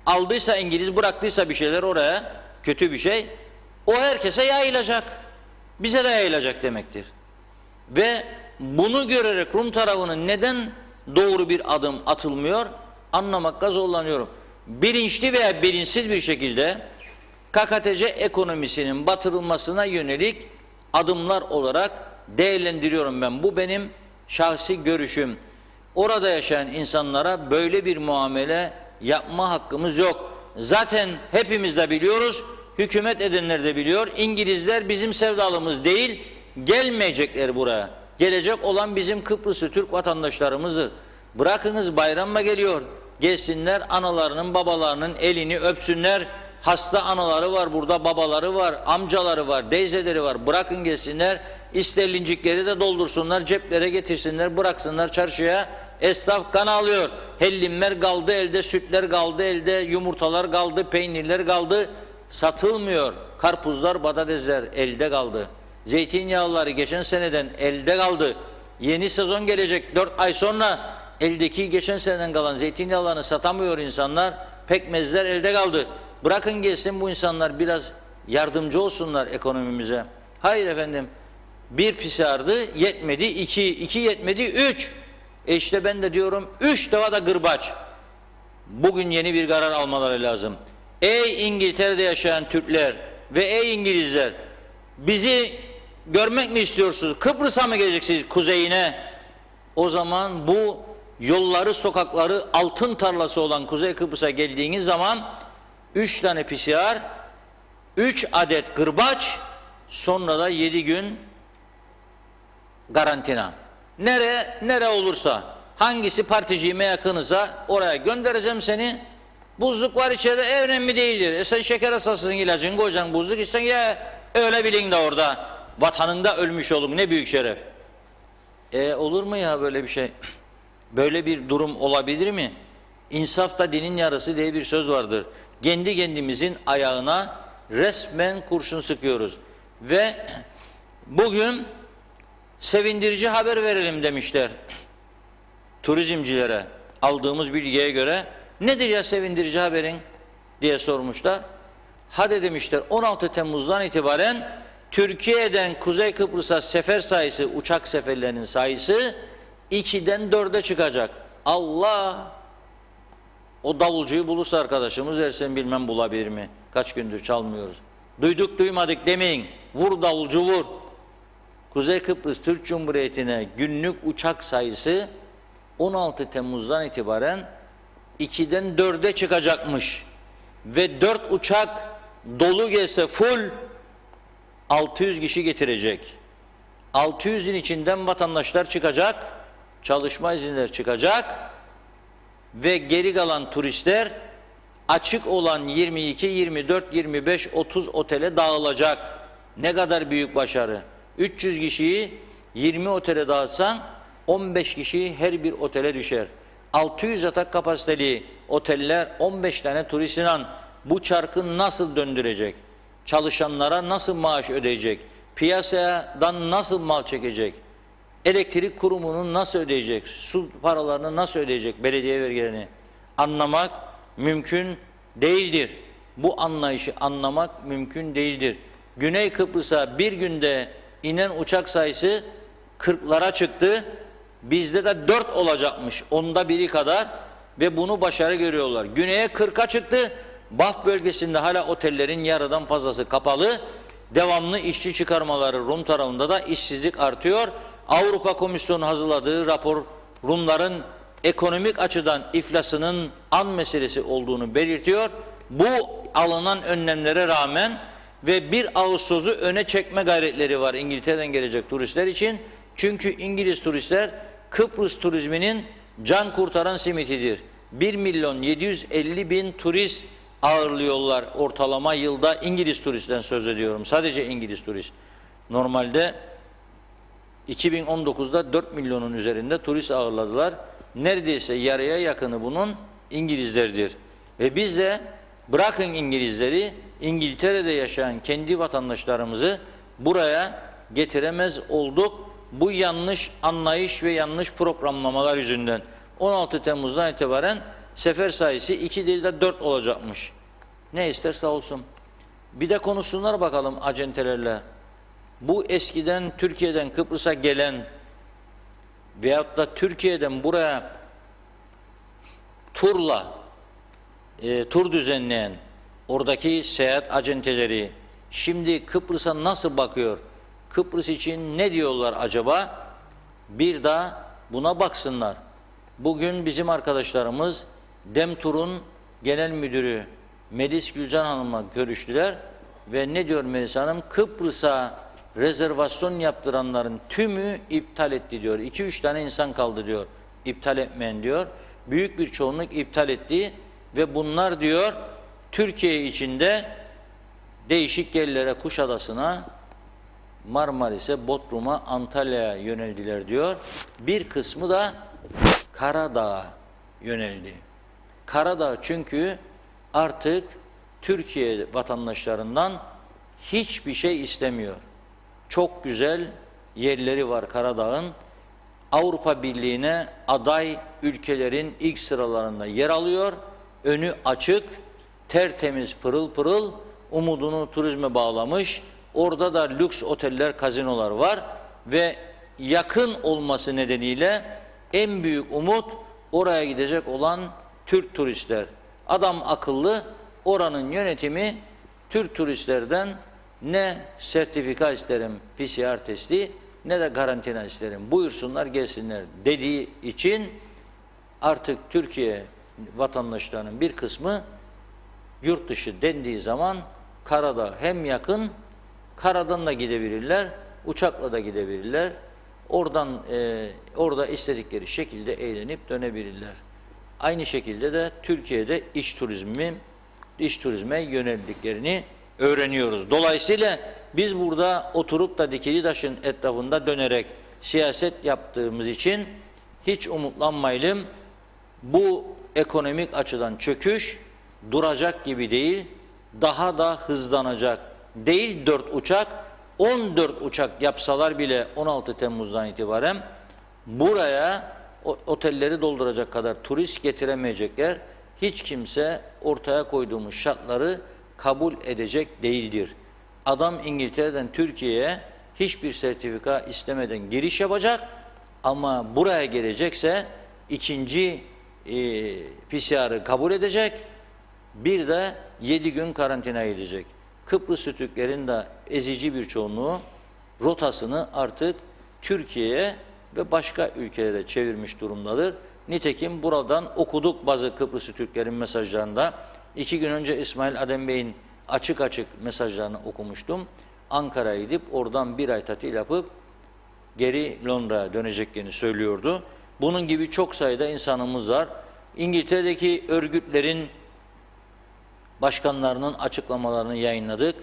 Aldıysa İngiliz, bıraktıysa bir şeyler oraya, kötü bir şey, o herkese yayılacak. Bize de yayılacak demektir. Ve bunu görerek Rum tarafının neden doğru bir adım atılmıyor anlamakta zorlanıyorum. Bilinçli veya bilinçsiz bir şekilde KKTC ekonomisinin batırılmasına yönelik adımlar olarak değerlendiriyorum ben. Bu benim şahsi görüşüm. Orada yaşayan insanlara böyle bir muamele yapma hakkımız yok. Zaten hepimiz de biliyoruz, hükümet edenler de biliyor. İngilizler bizim sevdalımız değil, gelmeyecekler buraya. Gelecek olan bizim Kıbrıslı Türk vatandaşlarımızdır. Bırakınız bayram mı geliyor? Gelsinler, analarının, babalarının elini öpsünler. Hasta anaları var burada, babaları var, amcaları var, teyzeleri var. Bırakın gelsinler, isterlincikleri de doldursunlar, ceplere getirsinler, bıraksınlar çarşıya. Esnaf kan alıyor. Hellimler kaldı elde, sütler kaldı elde, yumurtalar kaldı, peynirler kaldı. Satılmıyor. Karpuzlar, patatesler elde kaldı. Zeytinyağları geçen seneden elde kaldı. Yeni sezon gelecek 4 ay sonra eldeki geçen seneden kalan zeytinyağlarını satamıyor insanlar. Pekmezler elde kaldı. Bırakın gelsin bu insanlar biraz yardımcı olsunlar ekonomimize. Hayır efendim. Bir PCR'dı yetmedi, 2 yetmedi, 3. İşte ben de diyorum 3 defa da gırbaç. Bugün yeni bir karar almaları lazım. Ey İngiltere'de yaşayan Türkler ve ey İngilizler, bizi görmek mi istiyorsunuz? Kıbrıs'a mı geleceksiniz, kuzeyine? O zaman bu yolları, sokakları altın tarlası olan Kuzey Kıbrıs'a geldiğiniz zaman 3 tane PCR, 3 adet gırbaç, sonra da 7 gün karantina. Nere olursa, hangisi particiğime yakınıza oraya göndereceğim seni. Buzluk var içeride, önemli değildir. Sen şeker hastasısın, ilacını koyacaksın, buzluk içsen ya öyle bilin de orada. Vatanında ölmüş olun, ne büyük şeref. Olur mu ya böyle bir şey? Böyle bir durum olabilir mi? İnsaf da dinin yarısı diye bir söz vardır. Kendi kendimizin ayağına resmen kurşun sıkıyoruz. Ve bugün sevindirici haber verelim demişler turizmcilere. Aldığımız bilgiye göre nedir ya sevindirici haberin diye sormuşlar. Hadi demişler 16 Temmuz'dan itibaren Türkiye'den Kuzey Kıbrıs'a sefer sayısı, uçak seferlerinin sayısı 2'den 4'e çıkacak. Allah! O davulcuyu bulursa arkadaşımız versen bilmem bulabilir mi? Kaç gündür çalmıyoruz. Duyduk duymadık demeyin. Vur davulcu vur. Kuzey Kıbrıs Türk Cumhuriyeti'ne günlük uçak sayısı 16 Temmuz'dan itibaren 2'den 4'e çıkacakmış. Ve 4 uçak dolu gelse full 600 kişi getirecek. 600'ün içinden vatandaşlar çıkacak, çalışma izinleri çıkacak ve geri kalan turistler açık olan 22, 24, 25, 30 otele dağılacak. Ne kadar büyük başarı. 300 kişiyi 20 otele dağıtsan 15 kişi her bir otele düşer. 600 yatak kapasiteli oteller 15 tane turistle bu çarkı nasıl döndürecek? Çalışanlara nasıl maaş ödeyecek? Piyasadan nasıl mal çekecek? Elektrik kurumunu nasıl ödeyecek? Su paralarını nasıl ödeyecek? Belediye vergilerini anlamak mümkün değildir. Bu anlayışı anlamak mümkün değildir. Güney Kıbrıs'a bir günde inen uçak sayısı 40'lara çıktı. Bizde de 4 olacakmış. Onda biri kadar ve bunu başarı görüyorlar. Güney'e 40'a çıktı. Baf bölgesinde hala otellerin yarıdan fazlası kapalı. Devamlı işçi çıkarmaları Rum tarafında da işsizlik artıyor. Avrupa Komisyonu hazırladığı rapor Rumların ekonomik açıdan iflasının an meselesi olduğunu belirtiyor. Bu alınan önlemlere rağmen ve 1 Ağustos'u öne çekme gayretleri var İngiltere'den gelecek turistler için. Çünkü İngiliz turistler Kıbrıs turizminin can kurtaran simitidir. 1.750.000 turist ağırlıyorlar ortalama yılda. İngiliz turistten söz ediyorum. Sadece İngiliz turist. Normalde 2019'da 4 milyonun üzerinde turist ağırladılar. Neredeyse yarıya yakını bunun İngilizlerdir. Ve biz de bırakın İngilizleri, İngiltere'de yaşayan kendi vatandaşlarımızı buraya getiremez olduk. Bu yanlış anlayış ve yanlış programlamalar yüzünden 16 Temmuz'dan itibaren sefer sayısı 2 değil de 4 olacakmış. Ne isterse olsun. Bir de konuşsunlar bakalım acentelerle. Bu eskiden Türkiye'den Kıbrıs'a gelen veyahut da Türkiye'den buraya tur düzenleyen oradaki seyahat acenteleri şimdi Kıbrıs'a nasıl bakıyor? Kıbrıs için ne diyorlar acaba? Bir daha buna baksınlar. Bugün bizim arkadaşlarımız Demtur'un genel müdürü Melis Gülcan Hanım'la görüştüler ve ne diyor Melis Hanım? Kıbrıs'a rezervasyon yaptıranların tümü iptal etti diyor. 2-3 tane insan kaldı diyor. İptal etmeyen diyor. Büyük bir çoğunluk iptal etti ve bunlar diyor Türkiye içinde değişik yerlere, Kuşadası'na, Marmaris'e, Bodrum'a, Antalya'ya yöneldiler diyor. Bir kısmı da Karadağ'a yöneldi. Karadağ çünkü artık Türkiye vatandaşlarından hiçbir şey istemiyor. Çok güzel yerleri var Karadağ'ın. Avrupa Birliği'ne aday ülkelerin ilk sıralarında yer alıyor. Önü açık, tertemiz, pırıl pırıl, umudunu turizme bağlamış. Orada da lüks oteller, kazinolar var ve yakın olması nedeniyle en büyük umut oraya gidecek olan Türk turistler. Adam akıllı, oranın yönetimi Türk turistlerden ne sertifika isterim PCR testi ne de karantina isterim. Buyursunlar gelsinler dediği için artık Türkiye vatandaşlarının bir kısmı yurt dışı dendiği zaman Karadağ hem yakın, karadan da gidebilirler, uçakla da gidebilirler. Oradan orada istedikleri şekilde eğlenip dönebilirler. Aynı şekilde de Türkiye'de iç turizme yöneldiklerini öğreniyoruz. Dolayısıyla biz burada oturup da dikili taşın etrafında dönerek siyaset yaptığımız için hiç umutlanmayalım. Bu ekonomik açıdan çöküş duracak gibi değil. daha da hızlanacak. Değil 4 uçak, 14 uçak yapsalar bile 16 Temmuz'dan itibaren buraya otelleri dolduracak kadar turist getiremeyecekler. Hiç kimse ortaya koyduğumuz şartları kabul edecek değildir. Adam İngiltere'den Türkiye'ye hiçbir sertifika istemeden giriş yapacak ama buraya gelecekse ikinci PCR'ı kabul edecek, bir de 7 gün karantinaya gidecek. Kıbrıs Türklerin de ezici bir çoğunluğu rotasını artık Türkiye'ye ve başka ülkelere çevirmiş durumdadır. Nitekim buradan okuduk bazı Kıbrıs Türklerin mesajlarında. 2 gün önce İsmail Adem Bey'in açık açık mesajlarını okumuştum. Ankara'ya gidip oradan bir ay tatil yapıp geri Londra'ya döneceklerini söylüyordu. Bunun gibi çok sayıda insanımız var. İngiltere'deki örgütlerin başkanlarının açıklamalarını yayınladık.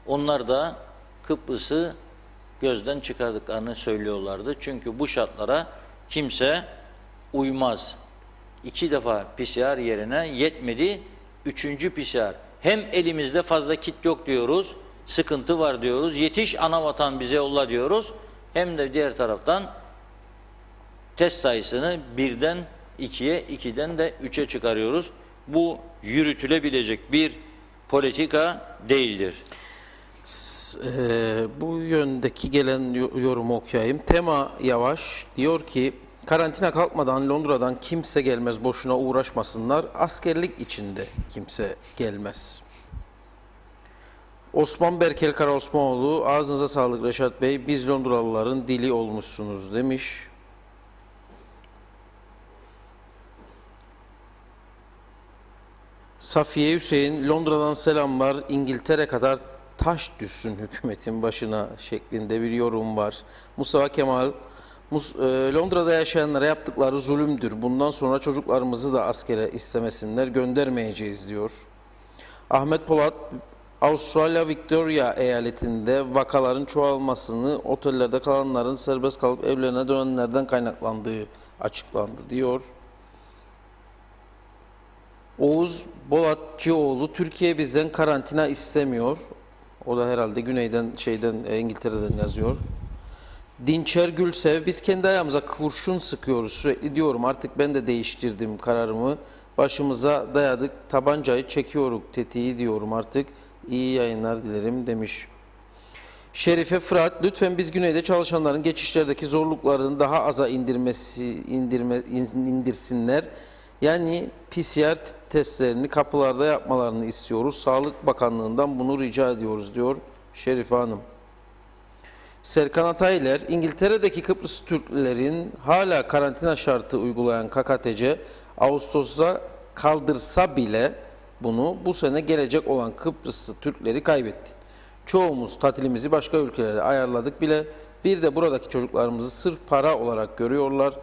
Onlar da Kıbrıs'ı gözden çıkardıklarını söylüyorlardı. Çünkü bu şartlara kimse uymaz. 2 defa PCR yerine yetmedi. 3. PCR. Hem elimizde fazla kit yok diyoruz, sıkıntı var diyoruz, yetiş anavatan bize yolla diyoruz. Hem de diğer taraftan test sayısını 1'den 2'ye, 2'den de 3'e çıkarıyoruz. Bu yürütülebilecek bir politika değildir. Bu yöndeki gelen yorumu okuyayım. Tema Yavaş diyor ki karantina kalkmadan Londra'dan kimse gelmez, boşuna uğraşmasınlar. Askerlik içinde kimse gelmez. Osman Berkel Karaosmanoğlu, ağzınıza sağlık Reşat Bey, biz Londralıların dili olmuşsunuz demiş. Safiye Hüseyin, Londra'dan selamlar, İngiltere kadar taş düşsün hükümetin başına şeklinde bir yorum var. Mustafa Kemal, Londra'da yaşayanlara yaptıkları zulümdür. Bundan sonra çocuklarımızı da askere istemesinler, göndermeyeceğiz diyor. Ahmet Polat, Avustralya Victoria eyaletinde vakaların çoğalmasını otellerde kalanların serbest kalıp evlerine dönenlerden kaynaklandığı açıklandı diyor. Oğuz Bolatçıoğlu, Türkiye bizden karantina istemiyor. O da herhalde güneyden İngiltere'den yazıyor. Dinçer Gülsev, biz kendi ayağımıza kurşun sıkıyoruz sürekli diyorum. Artık ben de değiştirdim kararımı. Başımıza dayadık, tabancayı çekiyoruz tetiği diyorum artık. İyi yayınlar dilerim demiş. Şerife Fırat, lütfen biz güneyde çalışanların geçişlerdeki zorluklarını daha aza indirsinler. Yani PCR testlerini kapılarda yapmalarını istiyoruz. Sağlık Bakanlığı'ndan bunu rica ediyoruz diyor Şerife Hanım. Serkan Atayler, İngiltere'deki Kıbrıs Türklerin hala karantina şartı uygulayan KKTC, Ağustos'ta kaldırsa bile bunu bu sene gelecek olan Kıbrıslı Türkleri kaybetti. Çoğumuz tatilimizi başka ülkelere ayarladık bile. Bir de buradaki çocuklarımızı sırf para olarak görüyorlar.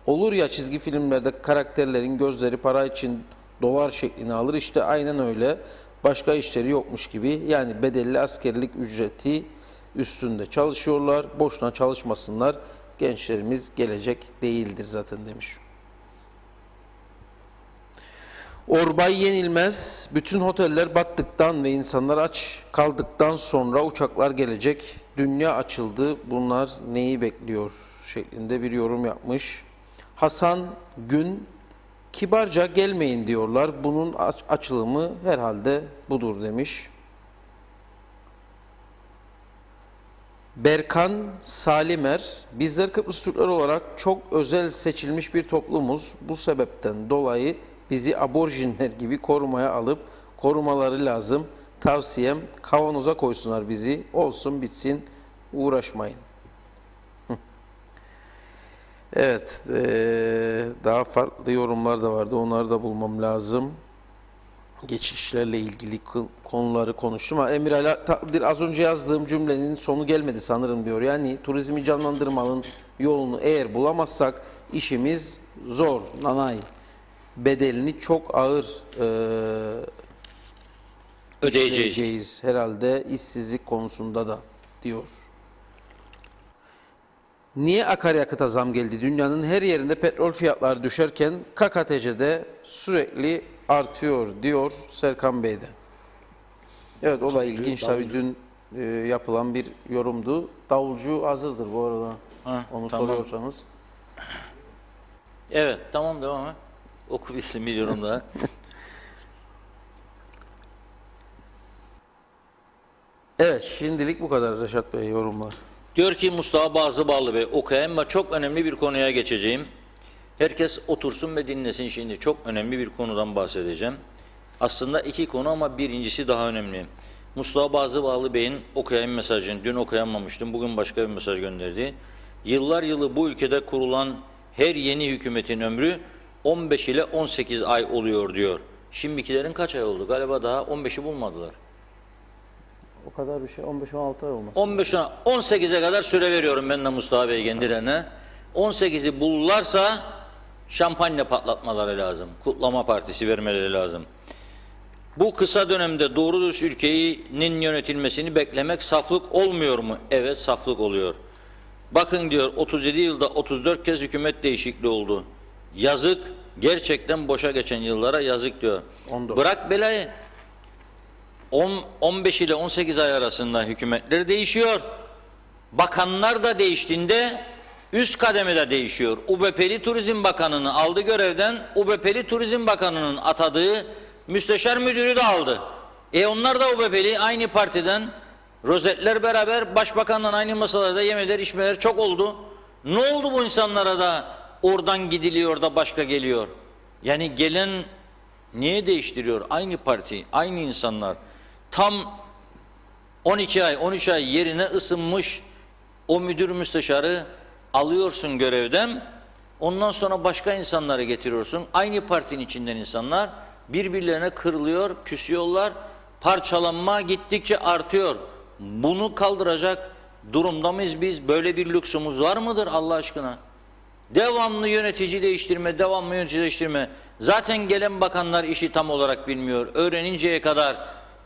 Olur ya çizgi filmlerde karakterlerin gözleri para için dolar şeklini alır. İşte aynen öyle. Başka işleri yokmuş gibi. Yani bedelli askerlik ücreti üstünde çalışıyorlar. Boşuna çalışmasınlar. Gençlerimiz gelecek değildir zaten demiş. Orbay Yenilmez, bütün oteller battıktan ve insanlar aç kaldıktan sonra uçaklar gelecek. Dünya açıldı. Bunlar neyi bekliyor şeklinde bir yorum yapmış. Hasan Gün, kibarca gelmeyin diyorlar. Bunun açılımı herhalde budur demiş. Berkan Salimer, bizler Kıbrıs Türkler olarak çok özel seçilmiş bir toplumuz. Bu sebepten dolayı bizi aborjinler gibi korumaya alıp korumaları lazım. Tavsiyem kavanoza koysunlar bizi. Olsun bitsin, uğraşmayın. Evet, daha farklı yorumlar da vardı. Onları da bulmam lazım. Geçişlerle ilgili konuları konuştum. Emir Ali Takdir, az önce yazdığım cümlenin sonu gelmedi sanırım diyor. Yani turizmi canlandırmanın yolunu eğer bulamazsak işimiz zor. Nanay. Bedelini çok ağır ödeyeceğiz herhalde işsizlik konusunda da diyor. Niye akaryakıta zam geldi? Dünyanın her yerinde petrol fiyatları düşerken KKTC'de sürekli artıyor diyor Serkan Bey'de. Evet, o da ilginç tabii, dün yapılan bir yorumdu. Davulcu hazırdır bu arada. Ha, Onu tamam. soruyorsanız. Evet, tamam, devam et. Oku bilsin, biliyorum daha. Evet, şimdilik bu kadar Reşat Bey yorumlar. Diyor ki Mustafa Bazıbağlı Bey, okuyayım ama çok önemli bir konuya geçeceğim. Herkes otursun ve dinlesin şimdi. Çok önemli bir konudan bahsedeceğim. Aslında iki konu ama birincisi daha önemli. Mustafa Bazıbağlı Bey'in okuyayım mesajını dün okuyamamıştım. Bugün başka bir mesaj gönderdi. Yıllar yılı bu ülkede kurulan her yeni hükümetin ömrü 15 ile 18 ay oluyor diyor. Şimdikilerin kaç ay oldu? Galiba daha 15'i bulmadılar. O kadar bir şey, 15-16 ay olmaz. 15'e 18'e kadar süre veriyorum ben de Mustafa Bey kendilerine. 18'i bulurlarsa şampanya patlatmaları lazım. Kutlama partisi vermeleri lazım. Bu kısa dönemde doğru dürüst ülkenin yönetilmesini beklemek saflık olmuyor mu? Evet, saflık oluyor. Bakın diyor, 37 yılda 34 kez hükümet değişikliği oldu. Yazık, gerçekten boşa geçen yıllara yazık diyor. 14. Bırak belayı. 15 ile 18 ay arasında hükümetler değişiyor. Bakanlar da değiştiğinde üst kademede değişiyor. UBP'li Turizm Bakanı'nı aldı görevden, UBP'li Turizm Bakanı'nın atadığı müsteşar müdürü de aldı. Onlar da UBP'li, aynı partiden, rozetler beraber başbakanla aynı masalarda yemeler içmeler çok oldu. Ne oldu bu insanlara da oradan gidiliyor da başka geliyor? Yani gelen niye değiştiriyor? Aynı parti, aynı insanlar. Tam 12 ay, 13 ay yerine ısınmış o müdür müsteşarı alıyorsun görevden. Ondan sonra başka insanları getiriyorsun. Aynı partinin içinden insanlar birbirlerine kırılıyor, küsüyorlar. Parçalanma gittikçe artıyor. Bunu kaldıracak durumda mıyız biz? Böyle bir lüksümüz var mıdır Allah aşkına? Devamlı yönetici değiştirme, devamlı yönetici değiştirme. Zaten gelen bakanlar işi tam olarak bilmiyor. Öğreninceye kadar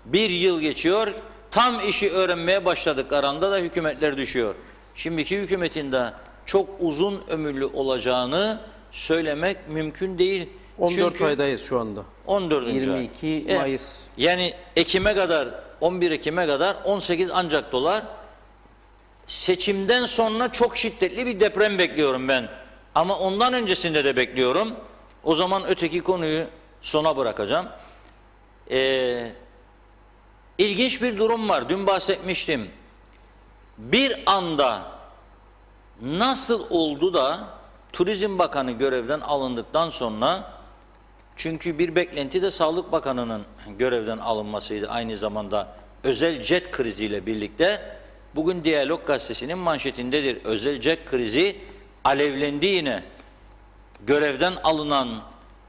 bir yıl geçiyor. Tam işi öğrenmeye başladık. Aranda da hükümetler düşüyor. Şimdiki hükümetin de çok uzun ömürlü olacağını söylemek mümkün değil. 14 Çünkü aydayız şu anda. 14. 22 ay. Mayıs. Yani Ekim'e kadar, 11 Ekim'e kadar 18 ancak dolar. Seçimden sonra çok şiddetli bir deprem bekliyorum ben. Ama ondan öncesinde de bekliyorum. O zaman öteki konuyu sona bırakacağım. İlginç bir durum var. Dün bahsetmiştim. Bir anda nasıl oldu da Turizm Bakanı görevden alındıktan sonra, çünkü bir beklenti de Sağlık Bakanı'nın görevden alınmasıydı aynı zamanda özel jet kriziyle birlikte. Bugün Diyalog Gazetesi'nin manşetindedir. Özel jet krizi alevlendi yine. Görevden alınan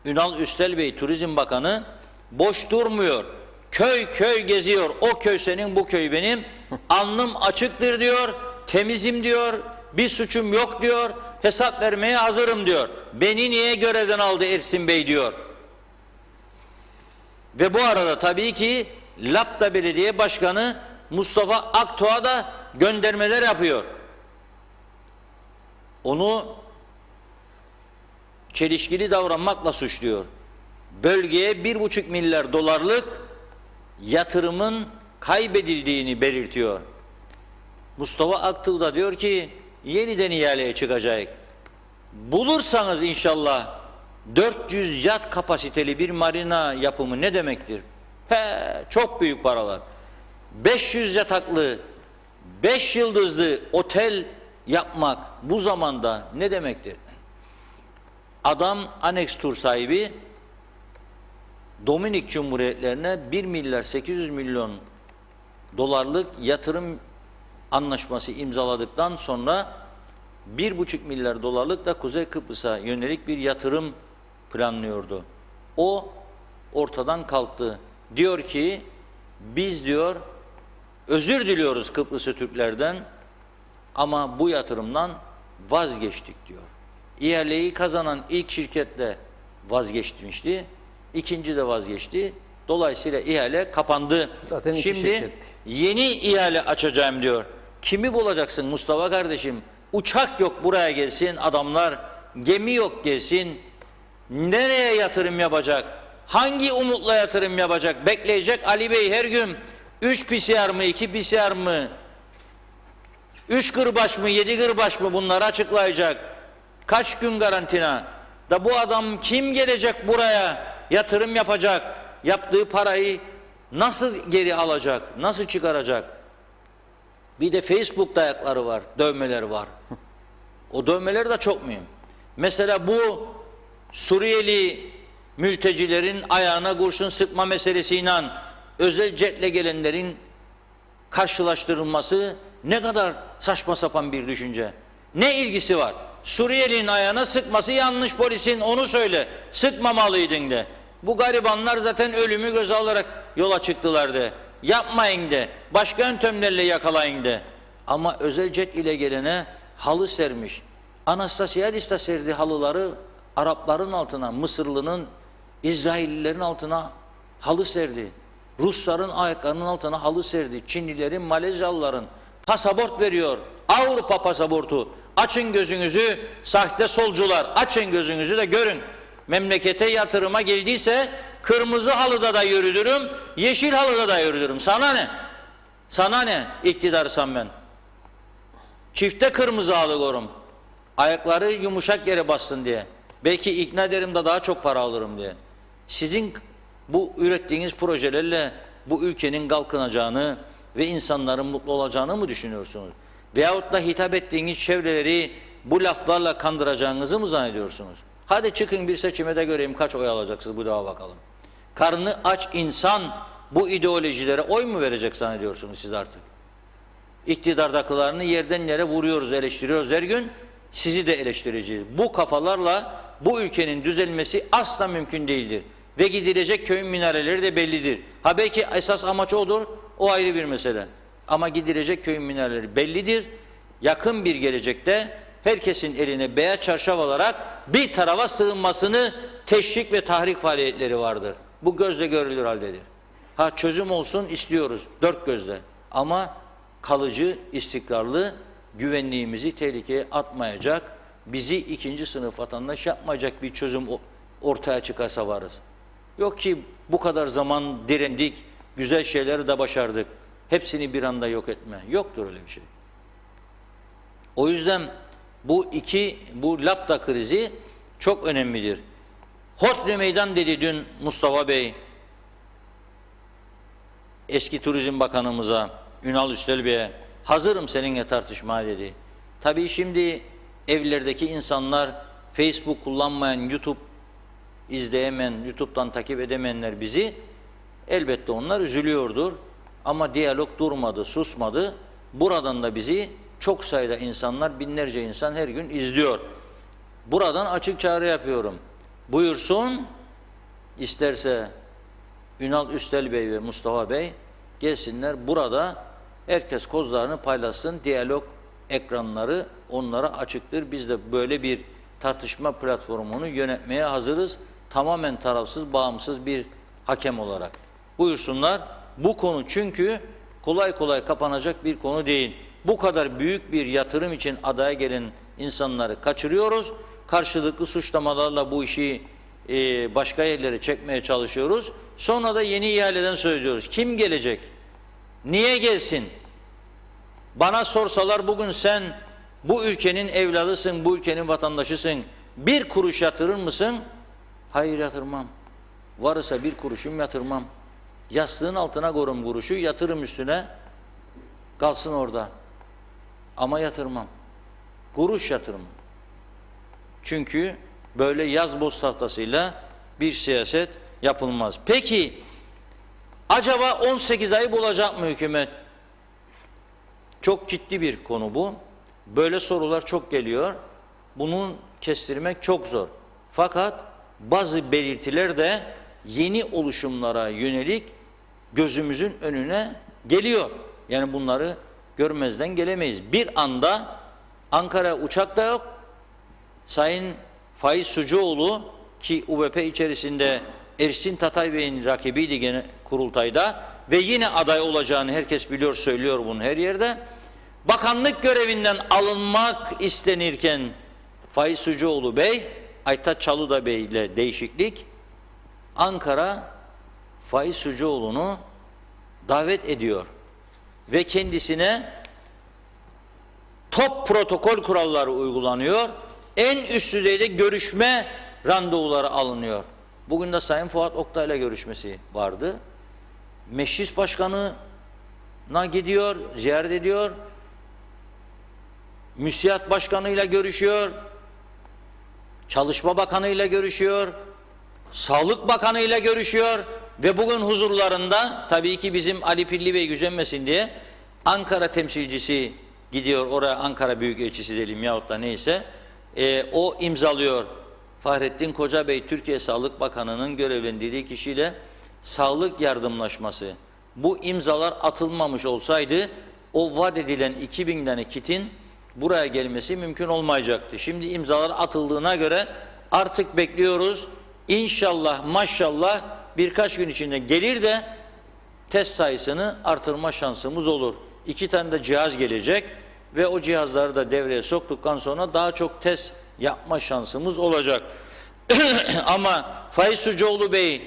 Ünal Üstel Bey Turizm Bakanı boş durmuyor. Köy köy geziyor. O köy senin, bu köy benim. Alnım açıktır diyor. Temizim diyor. Bir suçum yok diyor. Hesap vermeye hazırım diyor. Beni niye görevden aldı Ersin Bey diyor. Ve bu arada tabii ki Lapta Belediye Başkanı Mustafa Aktuğ'a da göndermeler yapıyor. Onu çelişkili davranmakla suçluyor. Bölgeye 1,5 milyar dolarlık yatırımın kaybedildiğini belirtiyor. Mustafa Aktuğ da diyor ki yeniden ihaleye çıkacak. Bulursanız inşallah 400 yat kapasiteli bir marina yapımı ne demektir? Çok büyük paralar. 500 yataklı, 5 yıldızlı otel yapmak bu zamanda ne demektir? Adam Annex Tur sahibi, Dominik Cumhuriyetlerine 1 milyar 800 milyon dolarlık yatırım anlaşması imzaladıktan sonra 1,5 milyar dolarlık da Kuzey Kıbrıs'a yönelik bir yatırım planlıyordu. O ortadan kalktı. Diyor ki biz diyor özür diliyoruz Kıbrıslı Türklerden ama bu yatırımdan vazgeçtik diyor. İhaleyi kazanan ilk şirketle vazgeçmişti. İkinci de vazgeçti. Dolayısıyla ihale kapandı. Zaten iki Şimdi şirketti. yeni ihale açacağım diyor. Kimi bulacaksın Mustafa kardeşim? Uçak yok buraya gelsin adamlar. Gemi yok gelsin. Nereye yatırım yapacak? Hangi umutla yatırım yapacak? Bekleyecek Ali Bey her gün 3 PCR mı, 2 PCR mı, 3 kırbaç mı, 7 kırbaç mı, bunları açıklayacak. Kaç gün karantina? Da bu adam kim gelecek buraya, yatırım yapacak, yaptığı parayı nasıl geri alacak, nasıl çıkaracak? Bir de Facebook dayakları var, dövmeleri var. O dövmeler de çok mühim. Mesela bu Suriyeli mültecilerin ayağına kurşun sıkma meselesiyle özel jetle gelenlerin karşılaştırılması ne kadar saçma sapan bir düşünce. Ne ilgisi var? Suriyeli'nin ayağına sıkması yanlış, polisin onu söyle. Sıkmamalıydın de. Bu garibanlar zaten ölümü göze alarak yola çıktılar de. Yapmayın de. Başka yöntemlerle yakalayın de. Ama özel jet ile gelene halı sermiş. Anastasiadis da serdi halıları Arapların altına, Mısırlı'nın, İsraillilerin altına halı serdi. Rusların ayaklarının altına halı serdi. Çinlilerin, Malezyalıların pasaport veriyor. Avrupa pasaportu. Açın gözünüzü sahte solcular. Açın gözünüzü de görün. Memlekete yatırıma geldiyse kırmızı halıda da yürüdürüm, yeşil halıda da yürüdürüm. Sana ne? Sana ne? İktidarsam ben. Çifte kırmızı halı korum. Ayakları yumuşak yere bassın diye. Belki ikna ederim de daha çok para alırım diye. Sizin bu ürettiğiniz projelerle bu ülkenin kalkınacağını ve insanların mutlu olacağını mı düşünüyorsunuz? Veyahut da hitap ettiğiniz çevreleri bu laflarla kandıracağınızı mı zannediyorsunuz? Hadi çıkın bir seçime de göreyim kaç oy alacaksınız, bu defa bakalım. Karnı aç insan bu ideolojilere oy mu verecek zannediyorsunuz siz artık? İktidardakilerini yerden yere vuruyoruz, eleştiriyoruz her gün. Sizi de eleştireceğiz. Bu kafalarla bu ülkenin düzelmesi asla mümkün değildir. Ve gidilecek köyün minareleri de bellidir. Ha belki esas amaç odur, o ayrı bir mesele. Ama gidilecek köyün minareleri bellidir. Yakın bir gelecekte herkesin eline beyaz çarşaf alarak bir tarafa sığınmasını teşvik ve tahrik faaliyetleri vardır. Bu gözle görülür haldedir. Ha çözüm olsun istiyoruz dört gözle. Ama kalıcı, istikrarlı, güvenliğimizi tehlikeye atmayacak, bizi ikinci sınıf vatandaş yapmayacak bir çözüm ortaya çıkarsa varız. Yok ki bu kadar zaman direndik, güzel şeyleri de başardık. Hepsini bir anda yok etme. Yoktur öyle bir şey. O yüzden bu lapta krizi çok önemlidir. Hodri meydan dedi dün Mustafa Bey, eski Turizm Bakanımıza, Ünal Üstel Bey'e, hazırım seninle tartışmaya dedi. Tabii şimdi evlerdeki insanlar Facebook kullanmayan, YouTube izleyemeyen, YouTube'dan takip edemeyenler bizi, elbette onlar üzülüyordur. Ama diyalog durmadı, susmadı. Buradan da bizi çok sayıda insanlar, binlerce insan her gün izliyor. Buradan açık çağrı yapıyorum. Buyursun, isterse Ünal Üstel Bey ve Mustafa Bey gelsinler burada, herkes kozlarını paylaşsın, diyalog ekranları onlara açıktır. Biz de böyle bir tartışma platformunu yönetmeye hazırız. Tamamen tarafsız, bağımsız bir hakem olarak. Buyursunlar. Bu konu çünkü kolay kolay kapanacak bir konu değil. Bu kadar büyük bir yatırım için adaya gelen insanları kaçırıyoruz. Karşılıklı suçlamalarla bu işi başka yerlere çekmeye çalışıyoruz. Sonra da yeni ihaleden söylüyoruz. Kim gelecek? Niye gelsin? Bana sorsalar bugün sen bu ülkenin evladısın, bu ülkenin vatandaşısın. Bir kuruş yatırır mısın? Hayır, yatırmam. Varsa bir kuruşum yatırmam. Yastığın altına korum kuruşu, yatırım üstüne, kalsın orada. Ama yatırmam. Kuruş yatırmam. Çünkü böyle yaz boz tahtasıyla bir siyaset yapılmaz. Peki acaba 18 ayı bulacak mı hükümet? Çok ciddi bir konu bu. Böyle sorular çok geliyor. Bunun kestirmek çok zor. Fakat bazı belirtiler de yeni oluşumlara yönelik gözümüzün önüne geliyor. Yani bunları görmezden gelemeyiz. Bir anda Ankara uçak da yok. Sayın Faiz Sucuoğlu ki UBP içerisinde Ersin Tatay Bey'in rakibiydi gene kurultayda ve yine aday olacağını herkes biliyor, söylüyor bunu her yerde. Bakanlık görevinden alınmak istenirken Faiz Sucuoğlu Bey, Aytaç Çaluda Bey ile değişiklik, Ankara Faiz Sucuoğlu'nu davet ediyor ve kendisine top protokol kuralları uygulanıyor. En üst düzeyde görüşme randevuları alınıyor. Bugün de Sayın Fuat Oktay'la görüşmesi vardı. Meclis Başkanı'na gidiyor, ziyaret ediyor. Müsiyat Başkanı'yla görüşüyor. Çalışma Bakanı'yla görüşüyor. Sağlık Bakanı'yla görüşüyor. Ve bugün huzurlarında tabii ki bizim Ali Pilli Bey gücenmesin diye Ankara temsilcisi gidiyor oraya, Ankara Büyükelçisi diyelim yahut da neyse, o imzalıyor. Fahrettin Koca Bey Türkiye Sağlık Bakanı'nın görevlendirdiği kişiyle sağlık yardımlaşması. Bu imzalar atılmamış olsaydı o vaat edilen 2000 tane kitin buraya gelmesi mümkün olmayacaktı. Şimdi imzalar atıldığına göre artık bekliyoruz. İnşallah maşallah birkaç gün içinde gelir de test sayısını artırma şansımız olur. 2 tane de cihaz gelecek ve o cihazları da devreye soktuktan sonra daha çok test yapma şansımız olacak. Ama Faiz Sucuoğlu Bey,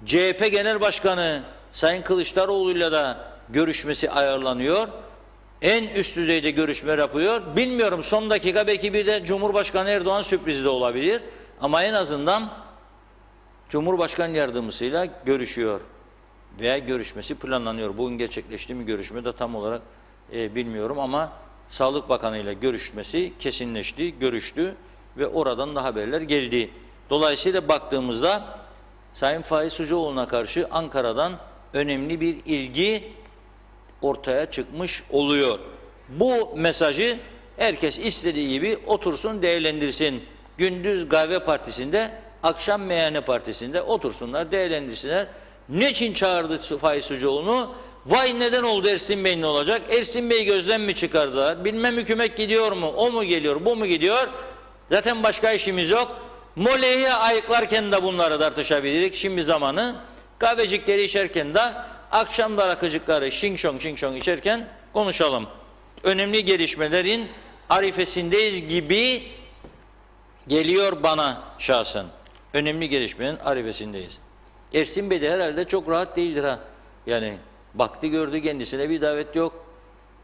CHP Genel Başkanı Sayın Kılıçdaroğlu'yla da görüşmesi ayarlanıyor. En üst düzeyde görüşme yapıyor. Bilmiyorum, son dakika belki bir de Cumhurbaşkanı Erdoğan sürprizi de olabilir. Ama en azından Cumhurbaşkanı Yardımcısıyla görüşüyor veya görüşmesi planlanıyor. Bugün gerçekleşti mi görüşme de tam olarak bilmiyorum ama Sağlık Bakanı ile görüşmesi kesinleşti, görüştü ve oradan da haberler geldi. Dolayısıyla baktığımızda Sayın Faiz Sucuoğlu'na karşı Ankara'dan önemli bir ilgi ortaya çıkmış oluyor. Bu mesajı herkes istediği gibi otursun, değerlendirsin. Gündüz Kahve Partisi'nde, akşam Meyhane Partisi'nde otursunlar, değerlendirsinler. Niçin çağırdı Faiz Sucuoğlu'nu? Vay neden oldu, Ersin Bey ne olacak? Ersin Bey gözden mi çıkardılar? Bilmem hükümet gidiyor mu? O mu geliyor? Bu mu gidiyor? Zaten başka işimiz yok. Mole'yi ayıklarken de bunları tartışabiliriz. Şimdi zamanı. Kahvecikleri içerken de akşamda rakıcıkları şing şong içerken konuşalım. Önemli gelişmelerin arifesindeyiz gibi geliyor bana şahsen. Önemli gelişmenin arifesindeyiz. Ersin Bey de herhalde çok rahat değildir ha. Yani baktı gördü kendisine bir davet yok.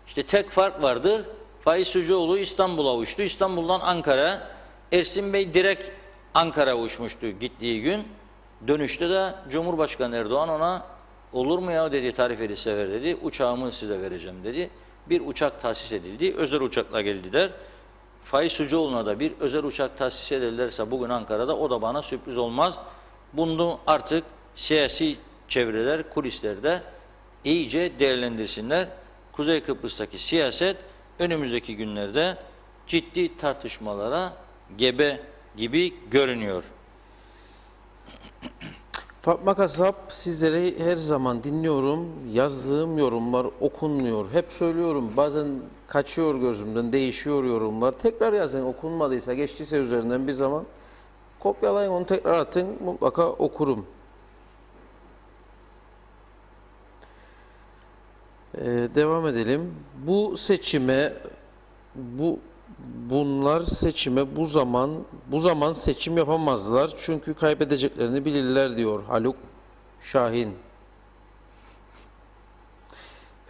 İşte tek fark vardır. Faiz Sucuoğlu İstanbul'a uçtu. İstanbul'dan Ankara. Ersin Bey direkt Ankara'ya uçmuştu gittiği gün. Dönüşte de Cumhurbaşkanı Erdoğan ona olur mu ya dedi, tarifeli sefer dedi. Uçağımı size vereceğim dedi. Bir uçak tahsis edildi. Özel uçakla geldiler. Faiz Sucuoğlu'na da bir özel uçak tahsis edilirse bugün Ankara'da o da bana sürpriz olmaz. Bunu artık siyasi çevreler, kulislerde iyice değerlendirsinler. Kuzey Kıbrıs'taki siyaset önümüzdeki günlerde ciddi tartışmalara gebe gibi görünüyor. Fatma Kasap, sizleri her zaman dinliyorum. Yazdığım yorumlar okunmuyor. Hep söylüyorum. Bazen kaçıyor gözümden, değişiyor yorumlar. Tekrar yazın, okunmadıysa, geçtiyse üzerinden bir zaman. Kopyalayın, onu tekrar atın. Mutlaka okurum. Devam edelim. Bunlar seçime bu zaman seçim yapamazlar çünkü kaybedeceklerini bilirler diyor Haluk Şahin.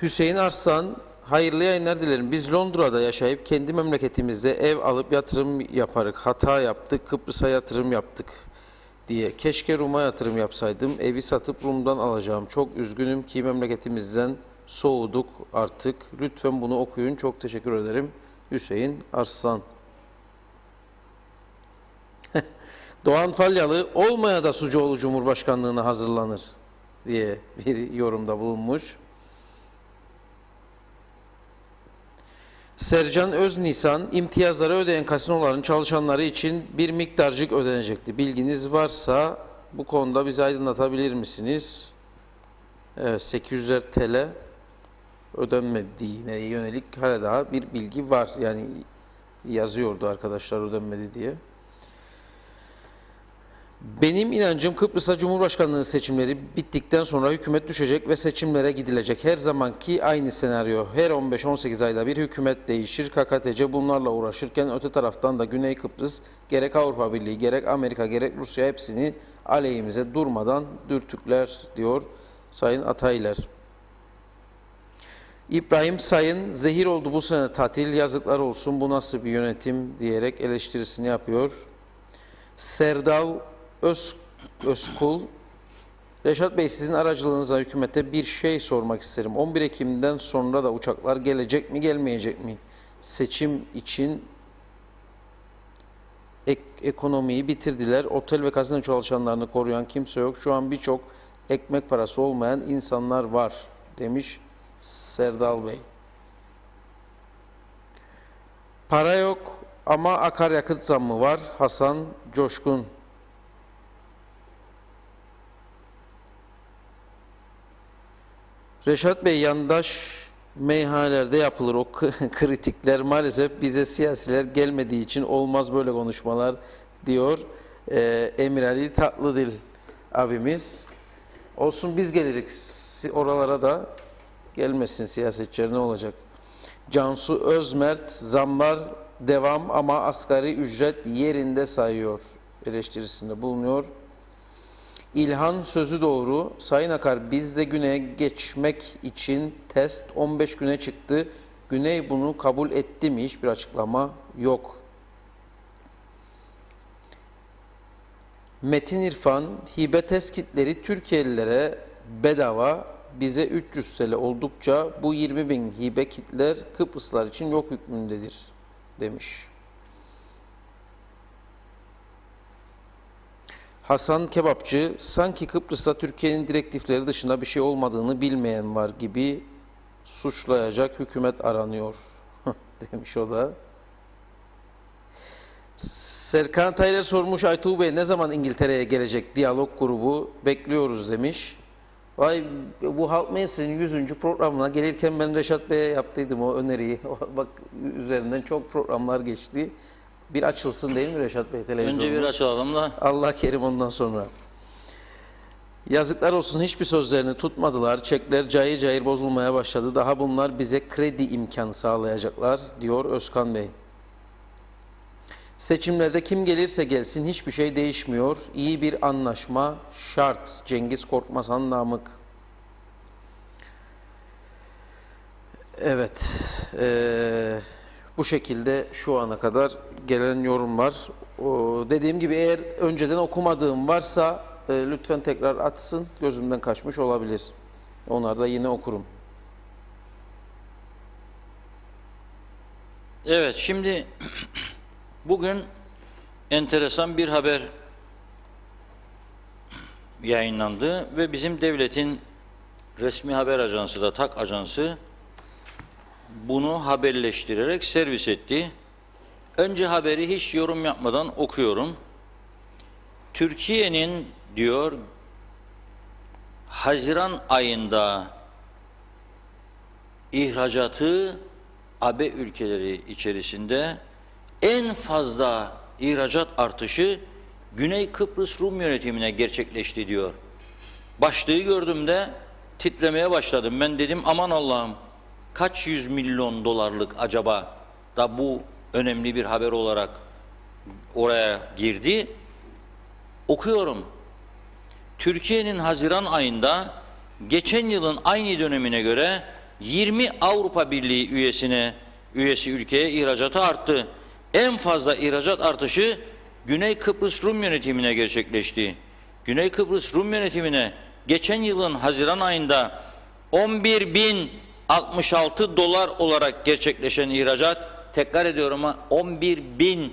Hüseyin Arslan, hayırlı yayınlar dilerim. Biz Londra'da yaşayıp kendi memleketimizde ev alıp yatırım yaparık. Hata yaptık, Kıbrıs'a yatırım yaptık diye. Keşke Rum'a yatırım yapsaydım. Evi satıp Rum'dan alacağım. Çok üzgünüm ki memleketimizden soğuduk artık. Lütfen bunu okuyun. Çok teşekkür ederim. Hüseyin Arslan. Doğan Falyalı, olmaya da Sucuoğlu Cumhurbaşkanlığına hazırlanır diye bir yorumda bulunmuş. Sercan Öznisan, imtiyazları ödeyen kasinoların çalışanları için bir miktarcık ödenecekti. Bilginiz varsa bu konuda bizi aydınlatabilir misiniz? Evet, 800'er TL ödenmediğine yönelik hala daha bir bilgi var. Yani yazıyordu arkadaşlar ödenmedi diye. Benim inancım Kıbrıs'a Cumhurbaşkanlığı seçimleri bittikten sonra hükümet düşecek ve seçimlere gidilecek. Her zamanki aynı senaryo. Her 15-18 ayda bir hükümet değişir. KKTC bunlarla uğraşırken öte taraftan da Güney Kıbrıs gerek Avrupa Birliği, gerek Amerika, gerek Rusya hepsini aleyhimize durmadan dürtükler diyor Sayın Atayler. İbrahim Sayın zehir oldu bu sene tatil, yazıklar olsun bu nasıl bir yönetim diyerek eleştirisini yapıyor. Serdal Özkul, Reşat Bey sizin aracılığınızla hükümete bir şey sormak isterim. 11 Ekim'den sonra da uçaklar gelecek mi gelmeyecek mi? Seçim için ekonomiyi bitirdiler. Otel ve kasino çalışanlarını koruyan kimse yok. Şu an birçok ekmek parası olmayan insanlar var demiş Serdal Bey. Para yok ama akaryakıt zammı var. Hasan Coşkun. Reşat Bey yandaş meyhanelerde yapılır o kritikler, maalesef bize siyasiler gelmediği için olmaz böyle konuşmalar diyor Emir Ali Tatlıdil abimiz. Olsun biz geliriz oralara da, gelmesin siyasetçiler ne olacak. Cansu Özmert zamlar devam ama asgari ücret yerinde sayıyor eleştirisinde bulunuyor. İlhan sözü doğru. Sayın Akar bizde güneye geçmek için test 15 güne çıktı. Güney bunu kabul etti mi? Hiçbir açıklama yok. Metin İrfan, hibe test kitleri Türkiye'lilere bedava, bize 300 TL oldukça bu 20.000 hibe kitler Kıbrıslar için yok hükmündedir demiş. Hasan Kebapçı, sanki Kıbrıs'ta Türkiye'nin direktifleri dışında bir şey olmadığını bilmeyen var gibi suçlayacak hükümet aranıyor demiş o da. Serkan Tayler sormuş, Aytuğ Bey ne zaman İngiltere'ye gelecek diyalog grubu, bekliyoruz demiş. Vay, bu Halk Meclisi'nin 100. programına gelirken ben Reşat Bey'e yaptıydım o öneriyi. Bak üzerinden çok programlar geçti. Bir açılsın değil mi Reşat Bey televizyonumuz? Önce bir açalım da. Allah kerim ondan sonra. Yazıklar olsun hiçbir sözlerini tutmadılar. Çekler cayır cayır bozulmaya başladı. Daha bunlar bize kredi imkanı sağlayacaklar diyor Özkan Bey. Seçimlerde kim gelirse gelsin hiçbir şey değişmiyor. İyi bir anlaşma şart. Cengiz Korkmazhan Namık. Evet. Bu şekilde şu ana kadar gelen yorum var. Dediğim gibi eğer önceden okumadığım varsa lütfen tekrar atsın. Gözümden kaçmış olabilir. Onları da yine okurum. Evet, şimdi bugün enteresan bir haber yayınlandı ve bizim devletin resmi haber ajansı da TAK ajansı bunu haberleştirerek servis etti. Önce haberi hiç yorum yapmadan okuyorum. Türkiye'nin diyor Haziran ayında ihracatı AB ülkeleri içerisinde en fazla ihracat artışı Güney Kıbrıs Rum yönetimine gerçekleşti diyor. Başlığı gördüğümde titremeye başladım. Ben dedim aman Allah'ım kaç 100 milyon dolarlık acaba da bu önemli bir haber olarak oraya girdi. Okuyorum. Türkiye'nin Haziran ayında geçen yılın aynı dönemine göre 20 Avrupa Birliği üyesi ülkeye ihracatı arttı. En fazla ihracat artışı Güney Kıbrıs Rum yönetimine gerçekleşti. Güney Kıbrıs Rum yönetimine geçen yılın Haziran ayında 11.066 dolar olarak gerçekleşen ihracat, tekrar ediyorum ama 11.000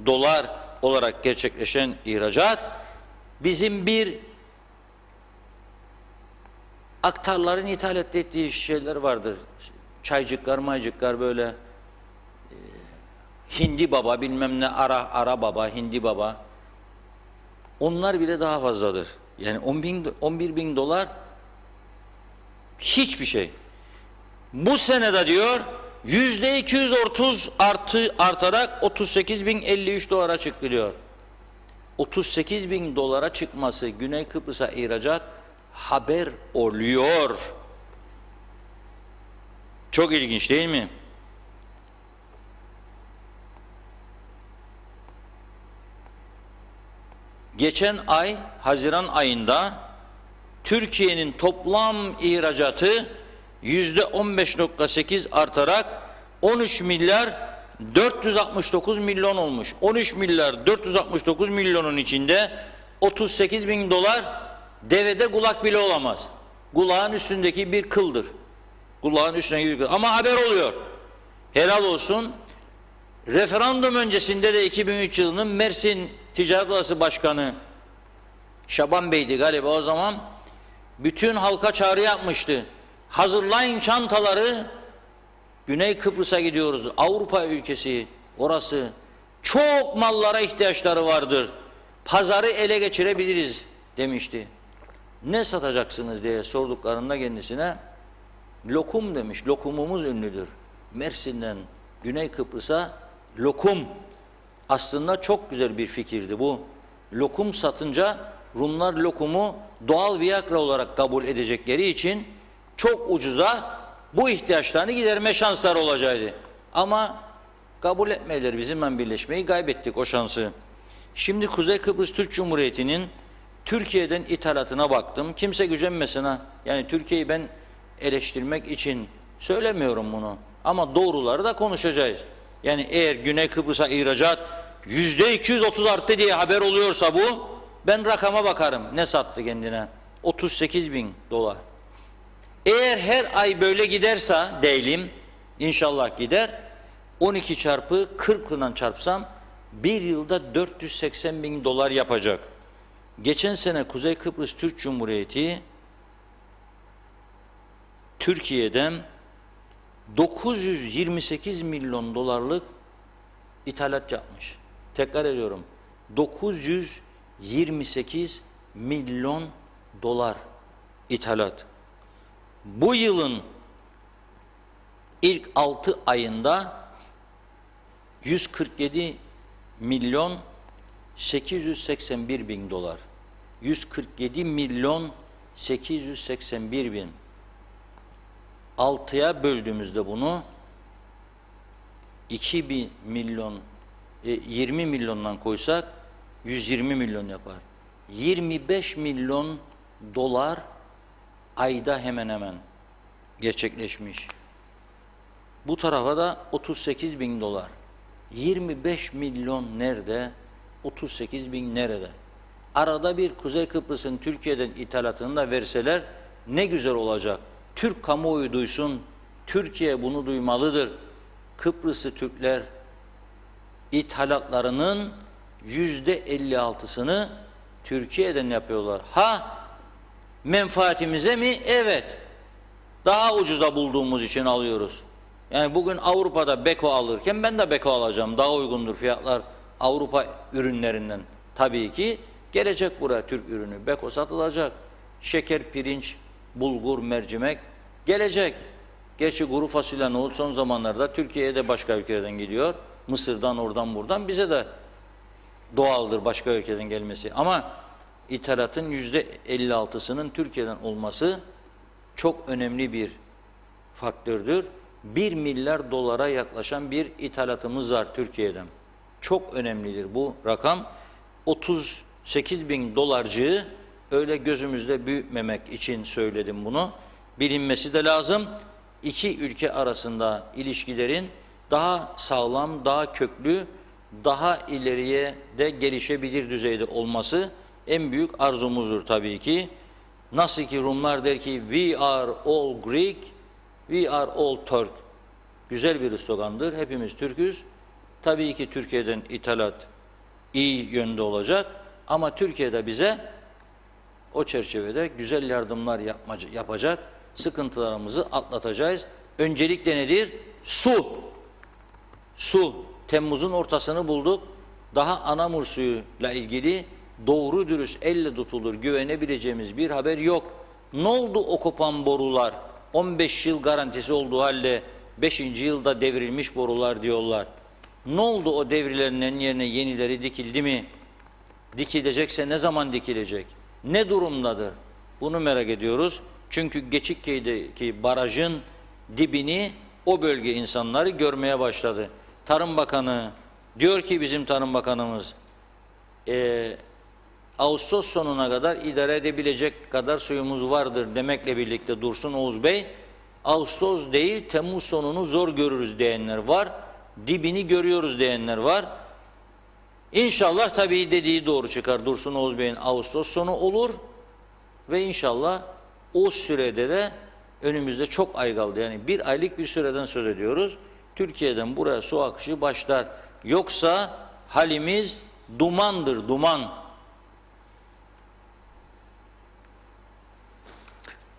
dolar olarak gerçekleşen ihracat, bizim bir aktarların ithal ettiği şeyler vardır. Çaycıklar, maycıklar böyle hindi baba bilmem ne ara baba, hindi baba. Onlar bile daha fazladır. Yani 11.000 dolar hiçbir şey. Bu senede diyor %230 artarak 38.053 dolara çıktı diyor. 38.000 dolara çıkması Güney Kıbrıs'a ihracat haber oluyor. Çok ilginç değil mi? Geçen ay Haziran ayında Türkiye'nin toplam ihracatı %15.8 artarak 13 milyar 469 milyon olmuş. 13 milyar 469 milyonun içinde 38 bin dolar devede kulak bile olamaz. Kulağın üstündeki bir kıldır. Kulağın üstündeki bir kıl. Ama haber oluyor. Helal olsun. Referandum öncesinde de 2003 yılının Mersin Ticaret Odası Başkanı Şaban Bey'di galiba o zaman, bütün halka çağrı yapmıştı. Hazırlayın çantaları, Güney Kıbrıs'a gidiyoruz. Avrupa ülkesi orası. Çok mallara ihtiyaçları vardır. Pazarı ele geçirebiliriz demişti. Ne satacaksınız diye sorduklarında kendisine lokum demiş. Lokumumuz ünlüdür. Mersin'den Güney Kıbrıs'a lokum. Aslında çok güzel bir fikirdi bu. Lokum satınca Rumlar lokumu doğal Viagra olarak kabul edecekleri için çok ucuza bu ihtiyaçlarını giderme şansları olacaktı. Ama kabul etmediler, bizimle birleşmeyi, kaybettik o şansı. Şimdi Kuzey Kıbrıs Türk Cumhuriyeti'nin Türkiye'den ithalatına baktım. Kimse gücenmesin ha. Yani Türkiye'yi ben eleştirmek için söylemiyorum bunu. Ama doğruları da konuşacağız. Yani eğer Güney Kıbrıs'a ihracat %230 arttı diye haber oluyorsa bu, ben rakama bakarım. Ne sattı kendine? 38 bin dolar. Eğer her ay böyle giderse değilim, inşallah gider, 12 çarpı 40 ile çarpsam bir yılda 480 bin dolar yapacak. Geçen sene Kuzey Kıbrıs Türk Cumhuriyeti Türkiye'den 928 milyon dolarlık ithalat yapmış. Tekrar ediyorum. 928 milyon dolar ithalat. Bu yılın ilk 6 ayında 147 milyon 881 bin dolar. 147 milyon 881 bin. 6'ya böldüğümüzde bunu 2 milyon 20 milyondan koysak 120 milyon yapar. 25 milyon dolar ayda hemen hemen gerçekleşmiş. Bu tarafa da 38 bin dolar. 25 milyon nerede? 38 bin nerede? Arada bir Kuzey Kıbrıs'ın Türkiye'den ithalatını da verseler ne güzel olacak. Türk kamuoyu duysun. Türkiye bunu duymalıdır. Kıbrıslı Türkler ithalatlarının %56'sını Türkiye'den yapıyorlar. Ha, menfaatimize mi? Evet. Daha ucuza bulduğumuz için alıyoruz. Yani bugün Avrupa'da beko alırken ben de beko alacağım. Daha uygundur fiyatlar Avrupa ürünlerinden. Tabii ki gelecek buraya Türk ürünü. Beko satılacak. Şeker, pirinç, bulgur, mercimek gelecek. Gerçi kuru fasulye, nohut son zamanlarda Türkiye'ye de başka ülkelerden gidiyor. Mısır'dan, oradan, buradan. Bize de doğaldır başka ülkeden gelmesi. Ama ithalatın %56'sının Türkiye'den olması çok önemli bir faktördür. 1 milyar dolara yaklaşan bir ithalatımız var Türkiye'den. Çok önemlidir bu rakam. 38 bin dolarcığı öyle gözümüzde büyütmemek için söyledim bunu. Bilinmesi de lazım. İki ülke arasında ilişkilerin daha sağlam, daha köklü, daha ileriye de gelişebilir düzeyde olması en büyük arzumuzdur tabii ki. Nasıl ki Rumlar der ki we are all Greek, we are all Turk. Güzel bir slogandır. Hepimiz Türk'üz. Tabii ki Türkiye'den ithalat iyi yönde olacak ama Türkiye'de bize o çerçevede güzel yardımlar yapacak, sıkıntılarımızı atlatacağız. Öncelikle nedir? Su. Su. Temmuz'un ortasını bulduk. Daha Anamur suyuyla ilgili doğru dürüst elle tutulur güvenebileceğimiz bir haber yok. Ne oldu o kopan borular? 15 yıl garantisi olduğu halde 5. yılda devrilmiş borular diyorlar. Ne oldu o devrilerin yerine yenileri dikildi mi? Dikilecekse ne zaman dikilecek? Ne durumdadır? Bunu merak ediyoruz. Çünkü Geçikköy'deki barajın dibini o bölge insanları görmeye başladı. Tarım Bakanı diyor ki bizim Tarım Bakanımız Ağustos sonuna kadar idare edebilecek kadar suyumuz vardır demekle birlikte Dursun Oğuz Bey Ağustos değil Temmuz sonunu zor görürüz diyenler var. Dibini görüyoruz diyenler var. İnşallah tabii dediği doğru çıkar. Dursun Oğuz Bey'in Ağustos sonu olur ve inşallah o sürede de önümüzde çok ay kaldı. Yani bir aylık bir süreden söz ediyoruz. Türkiye'den buraya su akışı başlar. Yoksa halimiz dumandır, duman.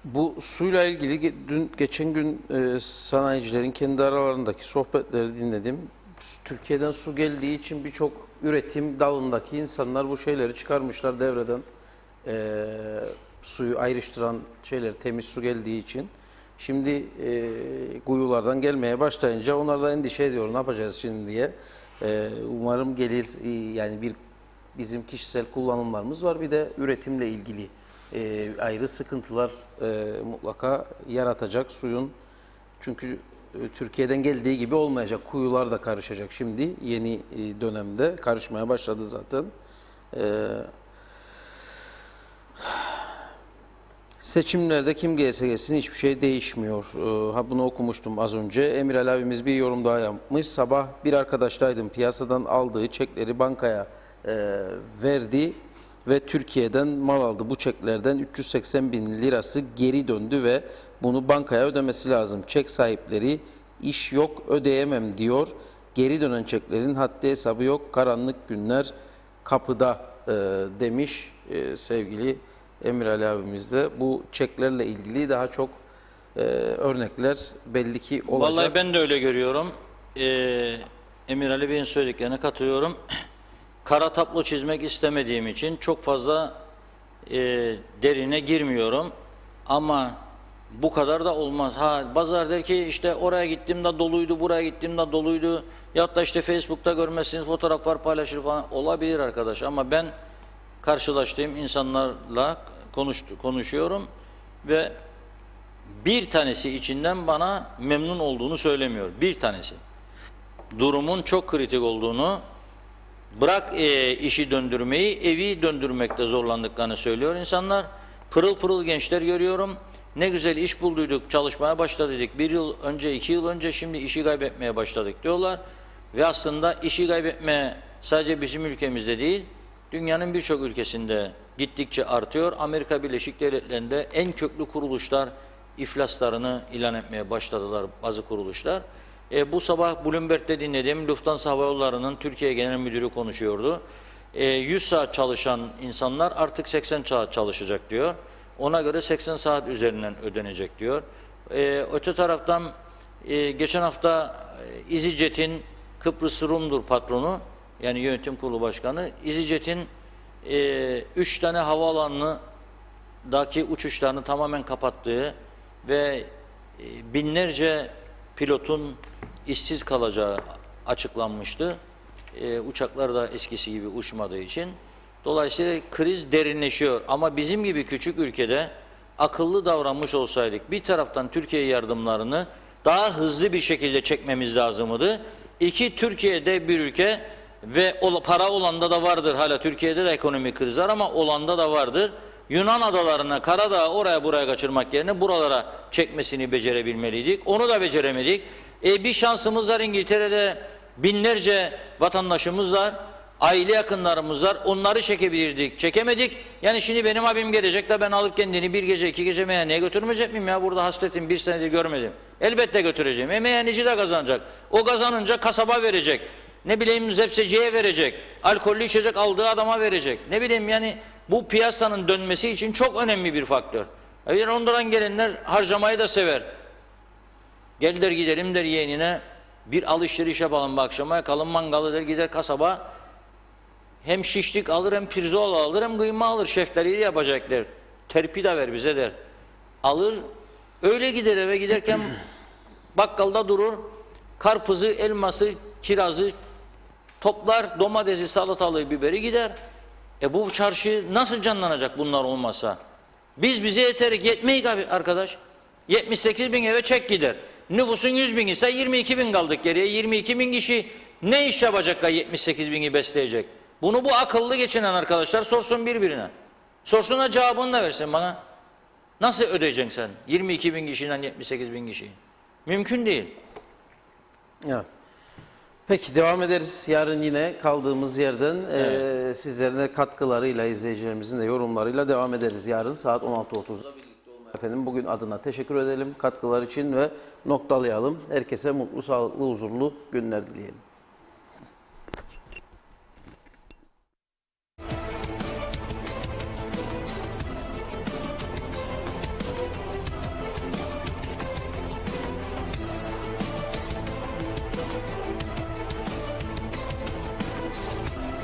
Bu suyla ilgili geçen gün sanayicilerin kendi aralarındaki sohbetleri dinledim. Türkiye'den su geldiği için birçok üretim dalındaki insanlar bu şeyleri çıkarmışlar devreden. Suyu ayrıştıran şeyler, temiz su geldiği için. Şimdi kuyulardan gelmeye başlayınca onlar da endişe ediyor, ne yapacağız şimdi diye. Umarım gelir, yani bizim kişisel kullanımlarımız var, bir de üretimle ilgili ayrı sıkıntılar mutlaka yaratacak suyun. Çünkü Türkiye'den geldiği gibi olmayacak. Kuyular da karışacak şimdi. Yeni dönemde karışmaya başladı zaten. Seçimlerde kim gelse gelsin hiçbir şey değişmiyor. Bunu okumuştum az önce. Emirel abimiz bir yorum daha yapmış. Sabah bir arkadaşlaydım. Piyasadan aldığı çekleri bankaya verdi ve Türkiye'den mal aldı. Bu çeklerden 380 bin lirası geri döndü ve bunu bankaya ödemesi lazım. Çek sahipleri iş yok ödeyemem diyor. Geri dönen çeklerin haddi hesabı yok. Karanlık günler kapıda demiş sevgili Emir Ali abimiz de. Bu çeklerle ilgili daha çok örnekler belli ki olacak. Vallahi ben de öyle görüyorum. Emir Ali Bey'in söylediklerine katılıyorum. Kara tablo çizmek istemediğim için çok fazla derine girmiyorum. Ama bu kadar da olmaz. Bazıları der ki işte oraya gittiğimde doluydu, buraya gittiğimde doluydu. Ya da işte Facebook'ta görmezsiniz, fotoğraflar paylaşır falan. Olabilir arkadaş ama ben karşılaştığım insanlarla konuşuyorum ve bir tanesi içinden bana memnun olduğunu söylemiyor. Bir tanesi. Durumun çok kritik olduğunu, bırak işi döndürmeyi, evi döndürmekte zorlandıklarını söylüyor insanlar. Pırıl pırıl gençler görüyorum. Ne güzel iş bulduyduk, çalışmaya başladık. 1 yıl önce, 2 yıl önce, şimdi işi kaybetmeye başladık diyorlar. Ve aslında işi kaybetme sadece bizim ülkemizde değil, dünyanın birçok ülkesinde gittikçe artıyor. Amerika Birleşik Devletleri'nde en köklü kuruluşlar iflaslarını ilan etmeye başladılar bazı kuruluşlar. Bu sabah Bloomberg'de dinledim. Lufthansa Hava Yolları'nın Türkiye Genel Müdürü konuşuyordu. 100 saat çalışan insanlar artık 80 saat çalışacak diyor. Ona göre 80 saat üzerinden ödenecek diyor. Öte taraftan geçen hafta EasyJet'in Kıbrıs Rum'dur patronu, yani yönetim kurulu başkanı, EasyJet'in 3 tane havaalanındaki uçuşlarını tamamen kapattığı ve binlerce pilotun işsiz kalacağı açıklanmıştı. Uçaklar da eskisi gibi uçmadığı için. Dolayısıyla kriz derinleşiyor. Ama bizim gibi küçük ülkede akıllı davranmış olsaydık, bir taraftan Türkiye yardımlarını daha hızlı bir şekilde çekmemiz lazımdı. İki, Türkiye'de bir ülke ve para olanda da vardır. Hala Türkiye'de de ekonomik kriz var ama olanda da vardır. Yunan adalarına, Karadağ oraya buraya kaçırmak yerine buralara çekmesini becerebilmeliydik. Onu da beceremedik. Bir şansımız var, İngiltere'de binlerce vatandaşımız var. Aile yakınlarımız var. Onları çekebilirdik. Çekemedik. Yani şimdi benim abim gelecek de ben alıp kendini bir gece, 2 gece meyhaneye götürmeyecek miyim ya? Burada hasretim, 1 senedir görmedim. Elbette götüreceğim. Meyhaneci de kazanacak. O kazanınca kasaba verecek. Ne bileyim zepseciye verecek. Alkollü içecek aldığı adama verecek. Ne bileyim yani bu piyasanın dönmesi için çok önemli bir faktör. Londra'dan gelenler harcamayı da sever. Gel der gidelim der yeğenine, bir alışveriş yapalım bu akşama, yakalım mangalı der, gider kasaba. Hem şişlik alır, hem pirzola alır, hem kıyma alır. Şeftaliyi de yapacak der. Terpi de ver bize der. Alır, öyle gider eve, giderken bakkalda durur. Karpuzu, elması, kirazı toplar, domatesi, salatalığı, biberi gider. Bu çarşı nasıl canlanacak bunlar olmasa? Bize yeterik, yetmeyik abi arkadaş. 78 bin eve çek gider. Nüfusun 100 bin ise 22 bin kaldık geriye. 22 bin kişi ne iş yapacaklar 78 bini besleyecek? Bunu bu akıllı geçinen arkadaşlar sorsun birbirine. Sorsun da cevabını da versin bana. Nasıl ödeyeceksin sen? 22 bin kişiden 78 bin kişi. Mümkün değil. Evet. Peki devam ederiz. Yarın yine kaldığımız yerden sizlerin de katkılarıyla, izleyicilerimizin de yorumlarıyla devam ederiz. Yarın saat 16.30'da birlikte olmaya efendim. Bugün adına teşekkür edelim katkılar için ve noktalayalım. Herkese mutlu, sağlıklı, huzurlu günler dileyelim.